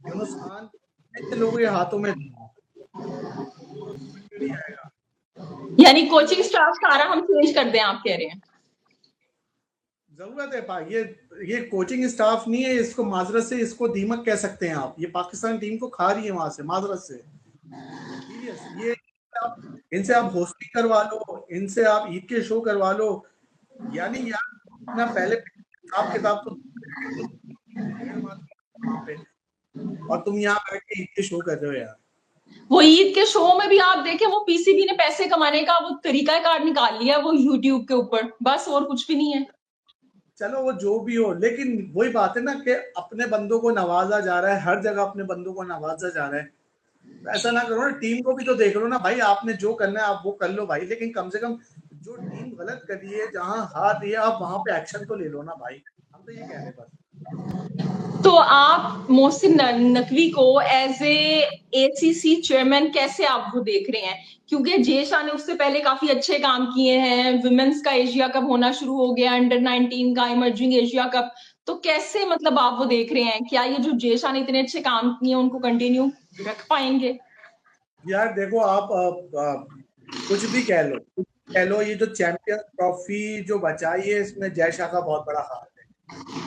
Speaker 2: यूनुस खान, ऐसे लोगों के हाथों में आएगा।
Speaker 1: यानी कोचिंग स्टाफ सारा हम चेंज कर दें, आप कह रहे हैं?
Speaker 2: जरूरत है ये कोचिंग स्टाफ नहीं है, इसको माजरत से इसको दीमक कह सकते हैं आप, ये पाकिस्तान टीम को खा रही है वहां से माजरत से। ये इनसे आप होस्टिंग करवा लो, इनसे आप ईद के शो करवा लो, यानी यार ना पहले हिसाब किताब तो और तुम यहाँ बैठ के ईद के शो कर रहे हो यार।
Speaker 1: वो ईद के शो में भी आप देखें, वो पीसीबी ने पैसे कमाने का वो तरीका कार निकाल लिया वो यूट्यूब के ऊपर, बस और कुछ भी नहीं है।
Speaker 2: चलो वो जो भी हो, लेकिन वही बात है ना कि अपने बंदों को नवाजा जा रहा है, हर जगह अपने बंदों को नवाजा जा रहा है, ऐसा ना करो ना, टीम को भी तो देख लो ना भाई, आपने जो करना है आप वो कर लो भाई, लेकिन कम से कम जो टीम गलत कर रही है, जहां हार रही है, आप वहां पे एक्शन तो ले लो ना भाई, हम तो ये कह रहे हैं बस।
Speaker 1: तो आप मोहसिन नकवी को एज एसीसी चेयरमैन कैसे आप वो देख रहे हैं? क्योंकि जय शाह ने उससे पहले काफी अच्छे काम किए हैं, विमेंस का एशिया कप होना शुरू हो गया, अंडर-19 का इमर्जिंग एशिया कप, तो कैसे मतलब आप वो देख रहे हैं? क्या ये जो जय शाह ने इतने अच्छे काम किए उनको कंटिन्यू रख पाएंगे?
Speaker 2: यार देखो आप कुछ भी कह लो, ये जो चैंपियंस ट्रॉफी जो बचाई है, इसमें जय शाह का बहुत बड़ा हाथ है,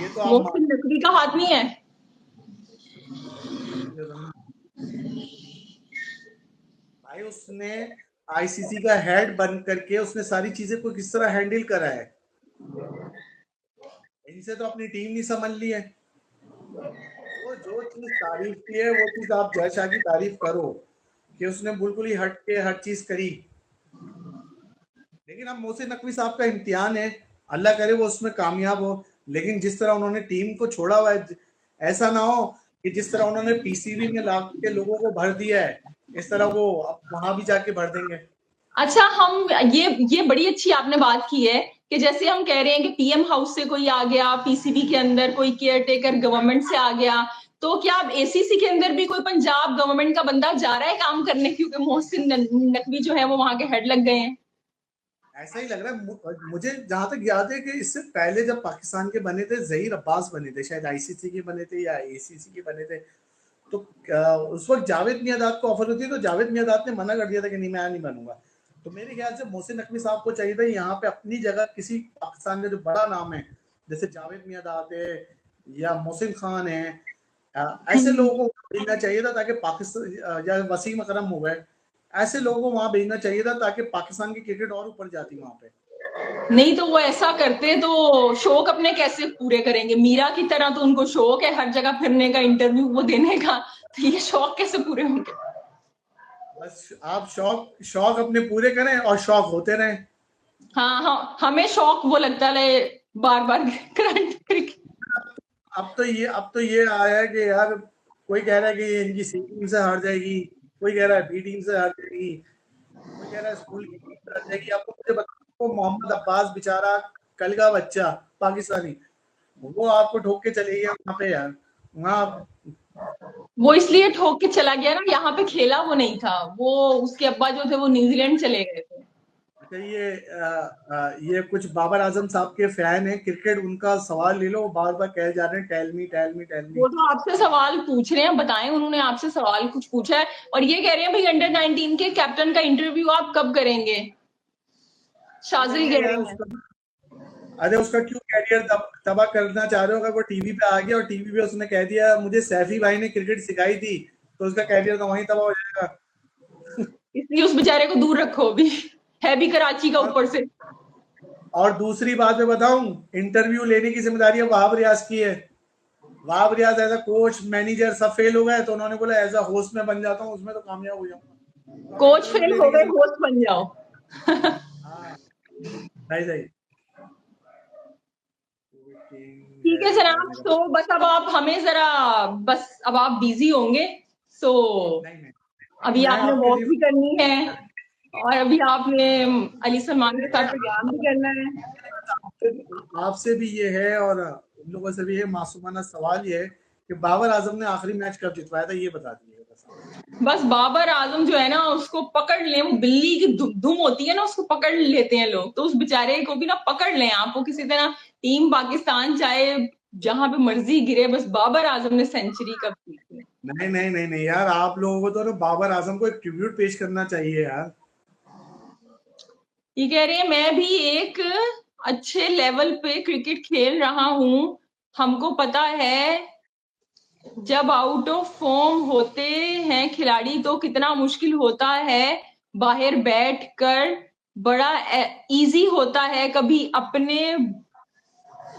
Speaker 2: ये तो आप
Speaker 1: मोहसिन नकवी का हाथ नहीं है?
Speaker 2: भाई उसने आईसीसी का हेड बन करके उसने सारी चीजें को किस तरह हैंडल करा है, इनसे तो अपनी टीम नहीं समझ ली है। वो जो चीज तारीफ की है वो चीज आप जय शाह की तारीफ करो कि उसने बिल्कुल ही हट के हर चीज करी, लेकिन अब मोहसिन नकवी साहब का इम्तिहान है, अल्लाह करे वो उसमें कामयाब हो, लेकिन जिस तरह उन्होंने टीम को छोड़ा हुआ है, ऐसा ना हो कि जिस तरह उन्होंने पीसीबी में ला के लोगों को भर दिया है, इस तरह वो अब वहां भी जाके भर देंगे।
Speaker 1: अच्छा, हम ये बड़ी अच्छी आपने बात की है कि जैसे हम कह रहे हैं कि पीएम हाउस से कोई आ गया, पीसीबी के अंदर कोई केयर टेकर गवर्नमेंट से आ गया, तो क्या अब एसीसी के अंदर भी कोई पंजाब गवर्नमेंट का बंदा जा रहा है काम करने, क्योंकि मोहसिन नकवी जो है वो वहां के हेड लग गए हैं?
Speaker 2: ऐसा ही लग रहा है मुझे, जहां तक याद है कि इससे पहले जब पाकिस्तान के बने थे, जहीर अब्बास बने थे, शायद आईसीसी के बने थे या एसीसी के बने थे। तो उस वक्त जावेद मियांदाद को ऑफर होती, तो जावेद मियांदाद ने मना कर दिया था कि नहीं, मैं नहीं बनूंगा। तो मेरे ख्याल से मोहसिन नकवी साहब को चाहिए था यहाँ पे अपनी जगह किसी पाकिस्तान का जो बड़ा नाम है, जैसे जावेद मियांदाद है या मोहसिन खान है, ऐसे लोगों को भेजना चाहिए था, ताकि पाकिस्तान या वसीम अकरम हो गए, ऐसे लोगों को वहां भेजना चाहिए था, ताकि पाकिस्तान की क्रिकेट और ऊपर जाती वहां पे।
Speaker 1: नहीं तो वो ऐसा करते तो शौक अपने कैसे पूरे करेंगे? मीरा की तरह तो उनको शौक है हर जगह फिरने का, इंटरव्यू वो देने का, तो ये शौक कैसे पूरे होंगे?
Speaker 2: बस आप शौक शौक अपने पूरे करें और शौक होते रहें।
Speaker 1: हाँ हाँ, हमें शौक वो लगता है बार बार करंट क्रिकेट।
Speaker 2: अब तो ये आया है कि यार, कोई कह रहा है कि ये इनकी सी टीम से हार जाएगी, कोई कह रहा है बी टीम से हार जाएगी, कोई कह रहा है स्कूल की टीम से हार जाएगी। आपको मुझे बताओ, मोहम्मद अब्बास बेचारा, कल का बच्चा पाकिस्तानी, वो आपको ठोक के चले गया वहां पे यार। वहां
Speaker 1: वो इसलिए ठोक के चला गया ना, यहाँ पे खेला वो नहीं था, वो उसके अब्बा जो थे वो न्यूजीलैंड चले गए थे।
Speaker 2: अच्छा, ये कुछ बाबर आजम साहब के फैन है क्रिकेट, उनका सवाल ले लो, बार बार कह जा रहे हैं tell me tell me tell me.
Speaker 1: वो तो आपसे सवाल पूछ रहे हैं, बताएं उन्होंने आपसे सवाल कुछ पूछा है? और ये कह रहे हैं भाई अंडर 19 के कैप्टन का इंटरव्यू आप कब करेंगे? शाजिल
Speaker 2: करेंगे
Speaker 1: कह
Speaker 2: यार
Speaker 1: रहे हैं।
Speaker 2: उसका। अरे उसका क्यों कैरियर तबाह करना चाह रहे हो? अगर वो टीवी पे आ गया और टीवी पे उसने कह दिया मुझे सैफी भाई ने क्रिकेट सिखाई थी, तो उसका कैरियर तो वहीं तबाह हो जाएगा।
Speaker 1: इसलिए उस बेचारे को दूर रखो भी, है भी कराची का
Speaker 2: और
Speaker 1: ऊपर से।
Speaker 2: और दूसरी बात मैं बताऊं, इंटरव्यू लेने की जिम्मेदारी वहाब रियाज की है। Wahab Riaz as a coach manager सब फेल हो गए, तो उन्होंने बोला एज अ होस्ट में बन जाता हूँ, उसमें तो कामयाब हो जाऊंगा। तो अब
Speaker 1: कोच
Speaker 2: इंटरव्यू
Speaker 1: फेल
Speaker 2: लेने
Speaker 1: हो
Speaker 2: की
Speaker 1: गए,
Speaker 2: जिम्मेदारी।
Speaker 1: होस्ट बन जाओ।
Speaker 2: हाँ, सही सही।
Speaker 1: ठीक है जनाब, तो बस अब आप हमें जरा, बस अब आप बिजी होंगे, सो
Speaker 2: नहीं नहीं,
Speaker 1: अभी
Speaker 2: मैं
Speaker 1: आपने
Speaker 2: आपके
Speaker 1: वॉक
Speaker 2: लिए
Speaker 1: भी करनी है, और अभी आपने अली सलमान के साथ
Speaker 2: नहीं,
Speaker 1: प्रोग्राम भी करना है।
Speaker 2: आपसे भी ये है और उन लोगों से भी ये मासूमाना सवाल ये है कि बाबर आजम ने आखिरी मैच कब जितवाया था, ये बता दीजिए बस।
Speaker 1: बस बाबर आजम जो है ना, उसको पकड़ लें, वो बिल्ली की धुम होती है ना, उसको पकड़ लेते हैं लोग, तो उस बेचारे को भी ना पकड़ लें आप, वो किसी तरह टीम पाकिस्तान चाहे जहां पे मर्जी गिरे, बस बाबर आजम ने सेंचुरी कब की थी।
Speaker 2: नहीं नहीं नहीं नहीं यार, आप लोगों को तो ना बाबर आजम को एक ट्रिब्यूट पेश करना चाहिए यार।
Speaker 1: ये कह रहे हैं मैं भी एक अच्छे लेवल पे क्रिकेट खेल रहा हूं, हमको पता है जब आउट ऑफ फॉर्म होते हैं खिलाड़ी तो कितना मुश्किल होता है, बाहर बैठ कर बड़ा इजी होता है, कभी अपने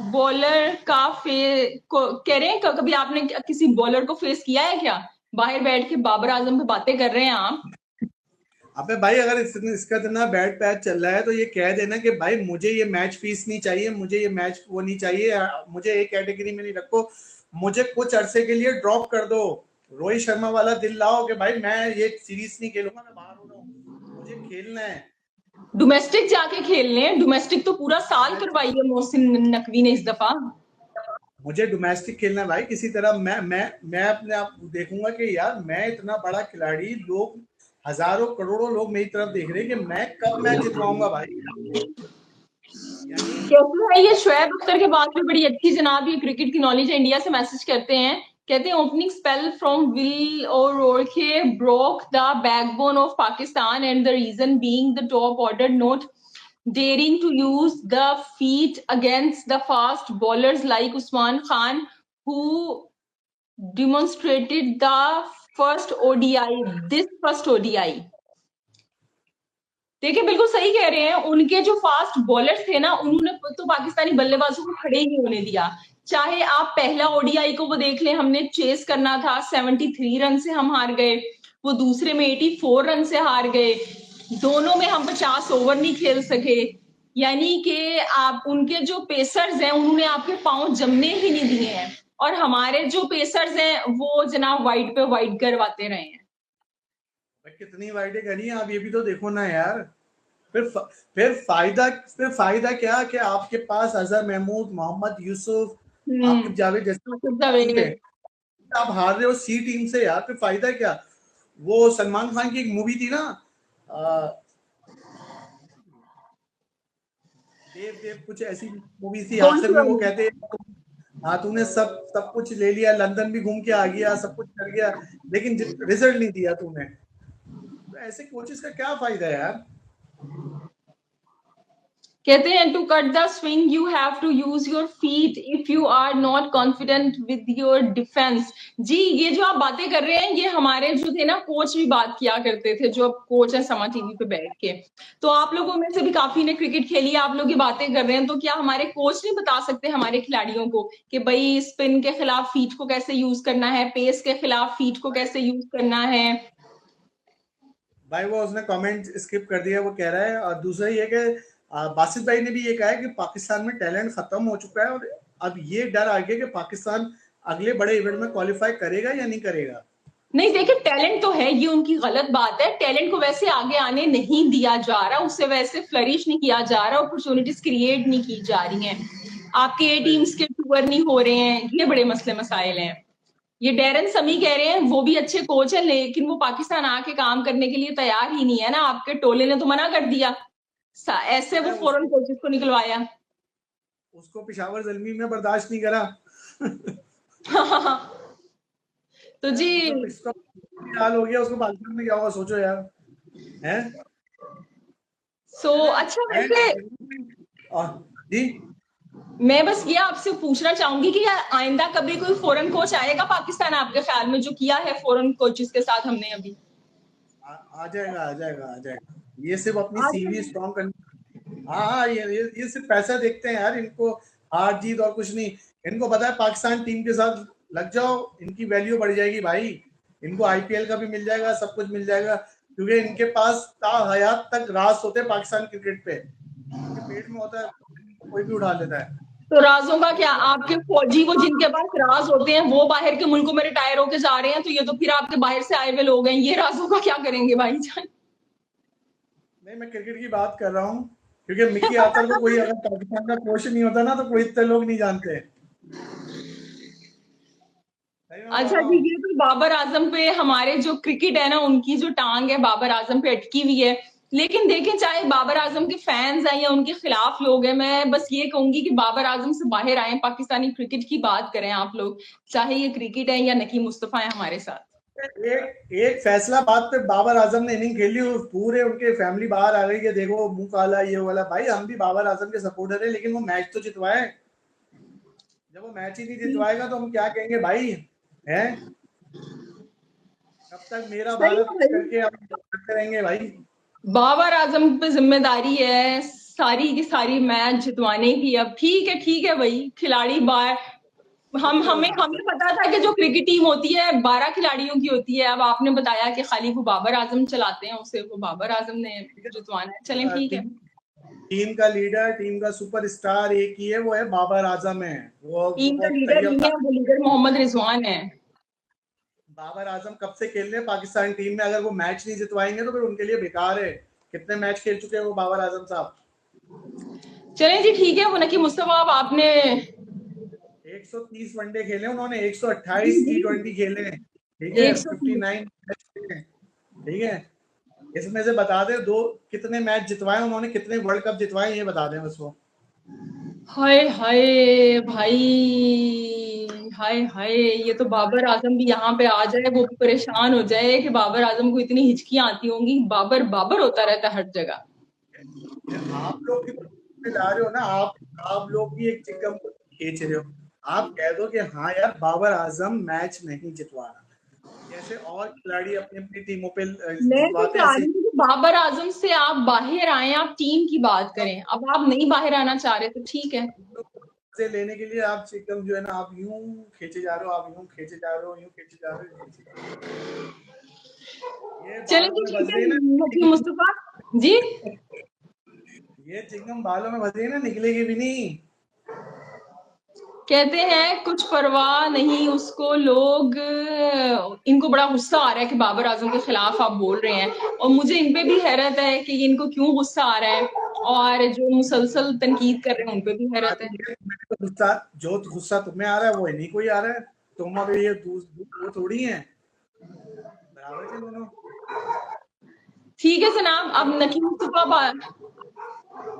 Speaker 1: बॉलर का कह रहे हैं कभी आपने किसी बॉलर को फेस किया है क्या? बाहर बैठ के बाबर आजम पे बातें कर रहे हैं आप।
Speaker 2: अबे भाई, अगर इसका इतना बैड पैच चल रहा है, तो ये कह देना कि भाई मुझे ये मैच फीस नहीं चाहिए, मुझे ये मैच वो नहीं चाहिए, मुझे एक कैटेगरी में नहीं रखो, मुझे कुछ अरसे के लिए ड्रॉप कर दो। रोहित शर्मा वाला दिल लाओ कि भाई मैं ये सीरीज नहीं खेलूंगा, मैं बाहर हो रहा हूँ, मुझे खेलना है।
Speaker 1: डोमेस्टिक जाके खेल लें, डोमेस्टिक तो पूरा साल करवाई है मोहसिन नकवी ने इस दफा।
Speaker 2: मुझे डोमेस्टिक खेलना है भाई, किसी तरह मैं अपने आप देखूंगा कि यार मैं इतना बड़ा खिलाड़ी, लोग हजारों करोड़ों लोग मेरी तरफ देख रहे हैं कि मैं कब मैच जितवाऊंगा भाई। यानी
Speaker 1: कैसे है ये शोएब अख्तर के बाद में बड़ी अच्छी जनाब, ये क्रिकेट की नॉलेज है, इंडिया से मैसेज करते हैं, कहते हैं opening spell from Will O'Rourke broke the backbone of Pakistan and the reason being the top order not daring to use the feet against the fast bowlers like Usman Khan, who demonstrated the first ODI, this first ODI. देखिए बिल्कुल सही कह रहे हैं, उनके जो fast bowlers थे ना, उन्होंने तो पाकिस्तानी बल्लेबाजों को खड़े ही नहीं होने दिया। चाहे आप पहला ओडीआई को वो देख लें, हमने चेस करना था, 73 रन से हम हार गए, वो दूसरे में 84 रन से हार गए, दोनों में हम 50 ओवर नहीं खेल सके, यानी कि आप उनके जो पेसर्स हैं उन्होंने आपके पांव जमने ही नहीं दिए हैं, और हमारे जो पेसर्स हैं वो जनाब वाइड पे वाइड करवाते रहे हैं।
Speaker 2: कितनी वाइडें करी हैं आप, ये भी तो देखो ना यार। फिर फायदा क्या कि आपके पास अजहर महमूद, मोहम्मद यूसुफ, आकिब जावेद जैसे
Speaker 1: आसिफ
Speaker 2: मौजूद
Speaker 1: जावेद।
Speaker 2: है। आप हार रहे हो सी टीम से यार, फिर फायदा क्या? वो सलमान खान की एक मूवी थी ना, देव देव कुछ ऐसी मूवी थी,
Speaker 1: कौन
Speaker 2: आखिर
Speaker 1: सी
Speaker 2: में वो
Speaker 1: वाली?
Speaker 2: कहते हाँ तूने सब सब कुछ ले लिया, लंदन भी घूम के आ गया, सब कुछ कर गया, लेकिन रिजल्ट नहीं दिया तूने। तो ऐसे कोचेस का क्या फायदा है यार?
Speaker 1: कहते हैं to cut the swing you have to use your feet if you are not confident with your defence. जी, ये जो आप बातें कर रहे हैं ये हमारे जो थे ना कोच भी बात किया करते थे, जो अब कोच है समा टीवी पे बैठ के। तो आप लोगों में से भी काफी ने क्रिकेट खेली है, आप लोग ये बातें कर रहे हैं, तो क्या हमारे कोच नहीं बता सकते हमारे खिलाड़ियों को कि भाई स्पिन के खिलाफ फीट को कैसे यूज करना है, पेस के खिलाफ फीट को कैसे यूज करना है?
Speaker 2: भाई वो उसने कमेंट स्किप कर दिया, वो कह रहा है। और दूसरा ये कि बासित भाई ने भी ये कहा है कि पाकिस्तान में टैलेंट खत्म हो चुका है, और अब ये डर आ गया कि पाकिस्तान अगले बड़े इवेंट में क्वालिफाई करेगा या नहीं करेगा।
Speaker 1: नहीं, देखिए टैलेंट तो है, ये उनकी गलत बात है। टैलेंट को वैसे आगे आने नहीं दिया जा रहा, उससे वैसे फ्लरिश नहीं किया जा रहा, अपॉर्चुनिटीज क्रिएट नहीं की जा रही हैं। आपके ए टीम्स के टूर नहीं हो रहे हैं, ये बड़े मसले मसाइल हैं। ये डैरन समी कह रहे हैं, वो भी अच्छे कोच है लेकिन वो पाकिस्तान आके काम करने के लिए तैयार ही नहीं है ना, आपके टोले ने तो मना कर दिया, ऐसे वो फॉरेन कोचेस को निकलवाया।
Speaker 2: उसको पेशावर जल्मी में बर्दाश्त नहीं करा।
Speaker 1: तो जी
Speaker 2: मतलब इसका हाल हो गया, उसको पाकिस्तान में क्या होगा सोचो यार, हैं?
Speaker 1: अच्छा वैसे
Speaker 2: जी
Speaker 1: मैं बस ये आपसे पूछना चाहूंगी कि यार आइंदा कभी कोई फॉरेन कोच आएगा पाकिस्तान आपके ख्याल में, जो किया है फॉरेन कोचेस के साथ हमने अभी?
Speaker 2: आ जाएगा, आ जाएगा, आ जाएगा। ये सिर्फ अपनी
Speaker 1: आ
Speaker 2: सीवी
Speaker 1: जाएगा।
Speaker 2: स्ट्रॉन्ग करनी। हाँ, ये सिर्फ पैसा देखते हैं यार, इनको हार जीत और कुछ नहीं। इनको पता है पाकिस्तान टीम के साथ लग जाओ, इनकी वैल्यू बढ़ जाएगी भाई। इनको आईपीएल का भी मिल जाएगा, सब कुछ मिल जाएगा, क्योंकि इनके पास ता हयात तक राज होते हैं पाकिस्तान क्रिकेट पे। इनके पेट में होता है, कोई भी उठा लेता है।
Speaker 1: तो राजों का क्या, आपके फौजी वो जिनके पास राज होते हैं वो बाहर के मुल्कों में रिटायर होके जा रहे हैं, तो ये तो फिर आपके बाहर से आए हुए लोग हैं, ये राजों का क्या करेंगे भाईजान?
Speaker 2: नहीं, मैं क्रिकेट की बात कर रहा हूँ, क्योंकि मिकी आतर को कोई अगर पाकिस्तान का कोच नहीं होता ना तो कोई इतने लोग नहीं जानते।
Speaker 1: अच्छा जी, ये तो बाबर आजम पे हमारे जो क्रिकेट है ना, उनकी जो टांग है बाबर आजम पे अटकी हुई है। लेकिन देखें, चाहे बाबर आजम के फैंस हैं या उनके खिलाफ लोग हैं, मैं बस ये कहूंगी कि बाबर आजम से बाहर आए, पाकिस्तानी क्रिकेट की बात करें आप लोग, चाहे ये क्रिकेट है या नकी मुस्तफा है हमारे साथ।
Speaker 2: एक फैसलाबाद पे बाबर आजम ने इनिंग खेली और पूरे उनके फैमिली बाहर आ गई कि देखो मुंह काला ये वाला। भाई हम भी बाबर आजम के सपोर्टर है, लेकिन वो मैच तो जितवाए। जब वो मैच ही नहीं जितवाएगा तो हम क्या कहेंगे भाई, हैं? कब तक मेरा
Speaker 1: सही
Speaker 2: भारत
Speaker 1: है।
Speaker 2: करके हम करते रहेंगे भाई।
Speaker 1: बाबर आजम पे जिम्मेदारी है सारी की सारी मैच जितवाने की। अब ठीक है भाई, खिलाड़ी बाहर, हमें पता था कि जो क्रिकेट टीम होती है 12 खिलाड़ियों की होती है। अब आपने बताया कि खाली वो बाबर आजम चलाते हैं, उसे वो बाबर आजम ने जितवाना है, चलें ठीक है।
Speaker 2: टीम का लीडर, टीम का सुपरस्टार एक ही है, वो है बाबर आजम है।
Speaker 1: टीम का
Speaker 2: वो
Speaker 1: लीडर
Speaker 2: तैयब
Speaker 1: नहीं है, वो लीडर मोहम्मद रिजवान है।
Speaker 2: बाबर आजम कब से खेल रहे हैं पाकिस्तान टीम में, अगर वो मैच नहीं जितवाएंगे तो फिर उनके लिए बेकार है। कितने मैच खेल चुके हैं वो बाबर आजम साहब।
Speaker 1: चलें जी ठीक है। वो नकी मुस्तफा, अब आपने
Speaker 2: 130 वनडे खेले उन्होंने, 128
Speaker 1: जी
Speaker 2: T20 खेले हैं, ठीक है,
Speaker 1: 130
Speaker 2: 59 मैच खेले हैं, ठीक है। इसमें से बता दे दो कितने मैच जितवाए उन्होंने, कितने वर्ल्ड कप जितवाए, ये बता दें बस वो।
Speaker 1: हाय हाय भाई, हाय हाय, ये तो बाबर आजम भी यहाँ पे आ जाए, वो भी परेशान हो जाए कि बाबर आजम को इतनी हिचकियां आती होंगी, बाबर बाबर होता रहता है हर जगह।
Speaker 2: आप लोग भी ला रहे हो ना, आप लोग भी एक चिकम को खींच रहे हो। आप कह दो कि हाँ यार बाबर आजम मैच नहीं जितवा रहा, जैसे और खिलाड़ी अपनी अपनी टीमों पे
Speaker 1: मैं तो
Speaker 2: जितवाते हैं
Speaker 1: चाह
Speaker 2: ऐसे।
Speaker 1: रही हूँ कि बाबर आजम से आप बाहर आए, आप टीम की बात करें। अब आप नहीं बाहर आना चाह रहे तो ठीक है।
Speaker 2: से लेने के लिए आप चिकम जो है ना, आप यूं खींचे जा रहे हो, आप यूं खींचे जा रहे हो, यूं खींचे जा रहे हो। ये
Speaker 1: चलिए
Speaker 2: बालों
Speaker 1: जी
Speaker 2: में
Speaker 1: ठीक
Speaker 2: फंस
Speaker 1: है
Speaker 2: गई ना,
Speaker 1: नकी मुस्तफा जी।
Speaker 2: ये चिंगम बालों में फंस गई ना, निकलेगी भी नहीं।
Speaker 1: कहते हैं कुछ परवाह नहीं उसको लोग, इनको बड़ा गुस्सा आ रहा है कि बाबर आजम के खिलाफ आप बोल रहे हैं, और मुझे इन पे भी हैरत है कि इनको क्यों गुस्सा आ रहा है, और जो मुसलसल तनकीद कर रहे हैं उन पे भी हैरत है।
Speaker 2: गुस्सा, जो गुस्सा तुम्हें आ रहा है वो इन्हीं को ही आ रहा है, तुम अब ये वो थोड़ी है, बराबर है दोनों।
Speaker 1: ठीक है सनाब, अब नकीब मुस्तफा,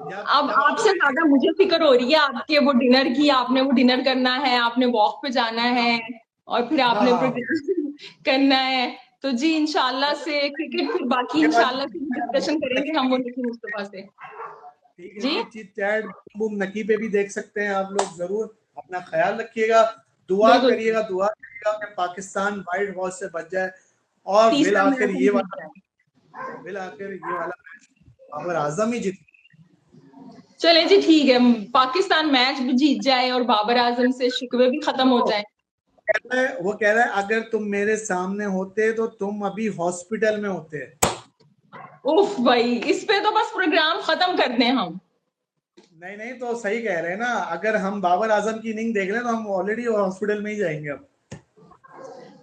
Speaker 1: अब आपसे ज्यादा मुझे फिक्र हो रही है आपके वो डिनर की, आपने वो डिनर करना है, आपने वॉक पे जाना है, और फिर आपने
Speaker 2: हाँ
Speaker 1: प्रोग्राम करना है। तो जी इंशाल्लाह से क्रिकेट, फिर बाकी
Speaker 2: ये बात
Speaker 1: इंशाल्लाह से डिस्कशन करेंगे हम वो नकीब मुस्तफा से।
Speaker 2: ठीक है
Speaker 1: जी
Speaker 2: जी। चीट चैट बूम नकी पे भी देख सकते हैं आप लोग, जरूर अपना ख्याल रखिएगा, दुआ
Speaker 1: बिल्कुल,
Speaker 2: करिएगा कि पाकिस्तान व्हाइट वॉश से बच जाए, और
Speaker 1: तीसरा मैच हम जीत जाए।
Speaker 2: बिल आखिर ये वाला मैच बाबर आजम ही जीत।
Speaker 1: चले जी ठीक है, पाकिस्तान मैच भी जीत जाए और बाबर आजम से शिकवे भी खत्म हो जाए।
Speaker 2: वो कह रहा है अगर तुम मेरे सामने होते तो तुम अभी हॉस्पिटल में होते।
Speaker 1: उफ भाई, इस पे तो बस प्रोग्राम खत्म कर दें हम।
Speaker 2: नहीं नहीं, तो सही कह रहे हैं ना, अगर हम बाबर आजम की इनिंग देख लें तो हम ऑलरेडी हॉस्पिटल में ही जाएंगे अब।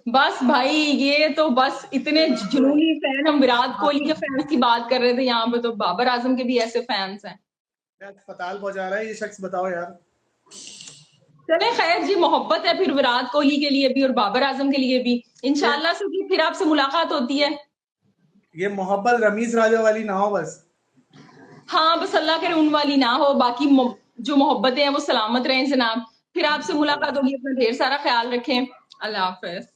Speaker 1: बस भाई, ये तो बस इतने जुनूनी फैन, हम विराट कोहली के फैंस की बात कर रहे थे, यहाँ पे तो बाबर आजम के भी ऐसे फैंस हैं।
Speaker 2: अस्पताल पहुंचा रहा है ये शख्स, बताओ यार।
Speaker 1: चले खैर जी, मोहब्बत है फिर विराट कोहली के लिए भी और बाबर आजम के लिए भी। इंशाल्लाह से जी फिर आपसे मुलाकात होती है।
Speaker 2: ये मोहब्बत रमीज राजा वाली ना हो बस।
Speaker 1: हाँ बस अल्लाह करे उन वाली ना हो, बाकी जो मोहब्बतें हैं वो सलामत रहें जनाब। फिर आपसे मुलाकात होगी, अपना ढेर सारा ख्याल रखें। अल्लाह हाफिज।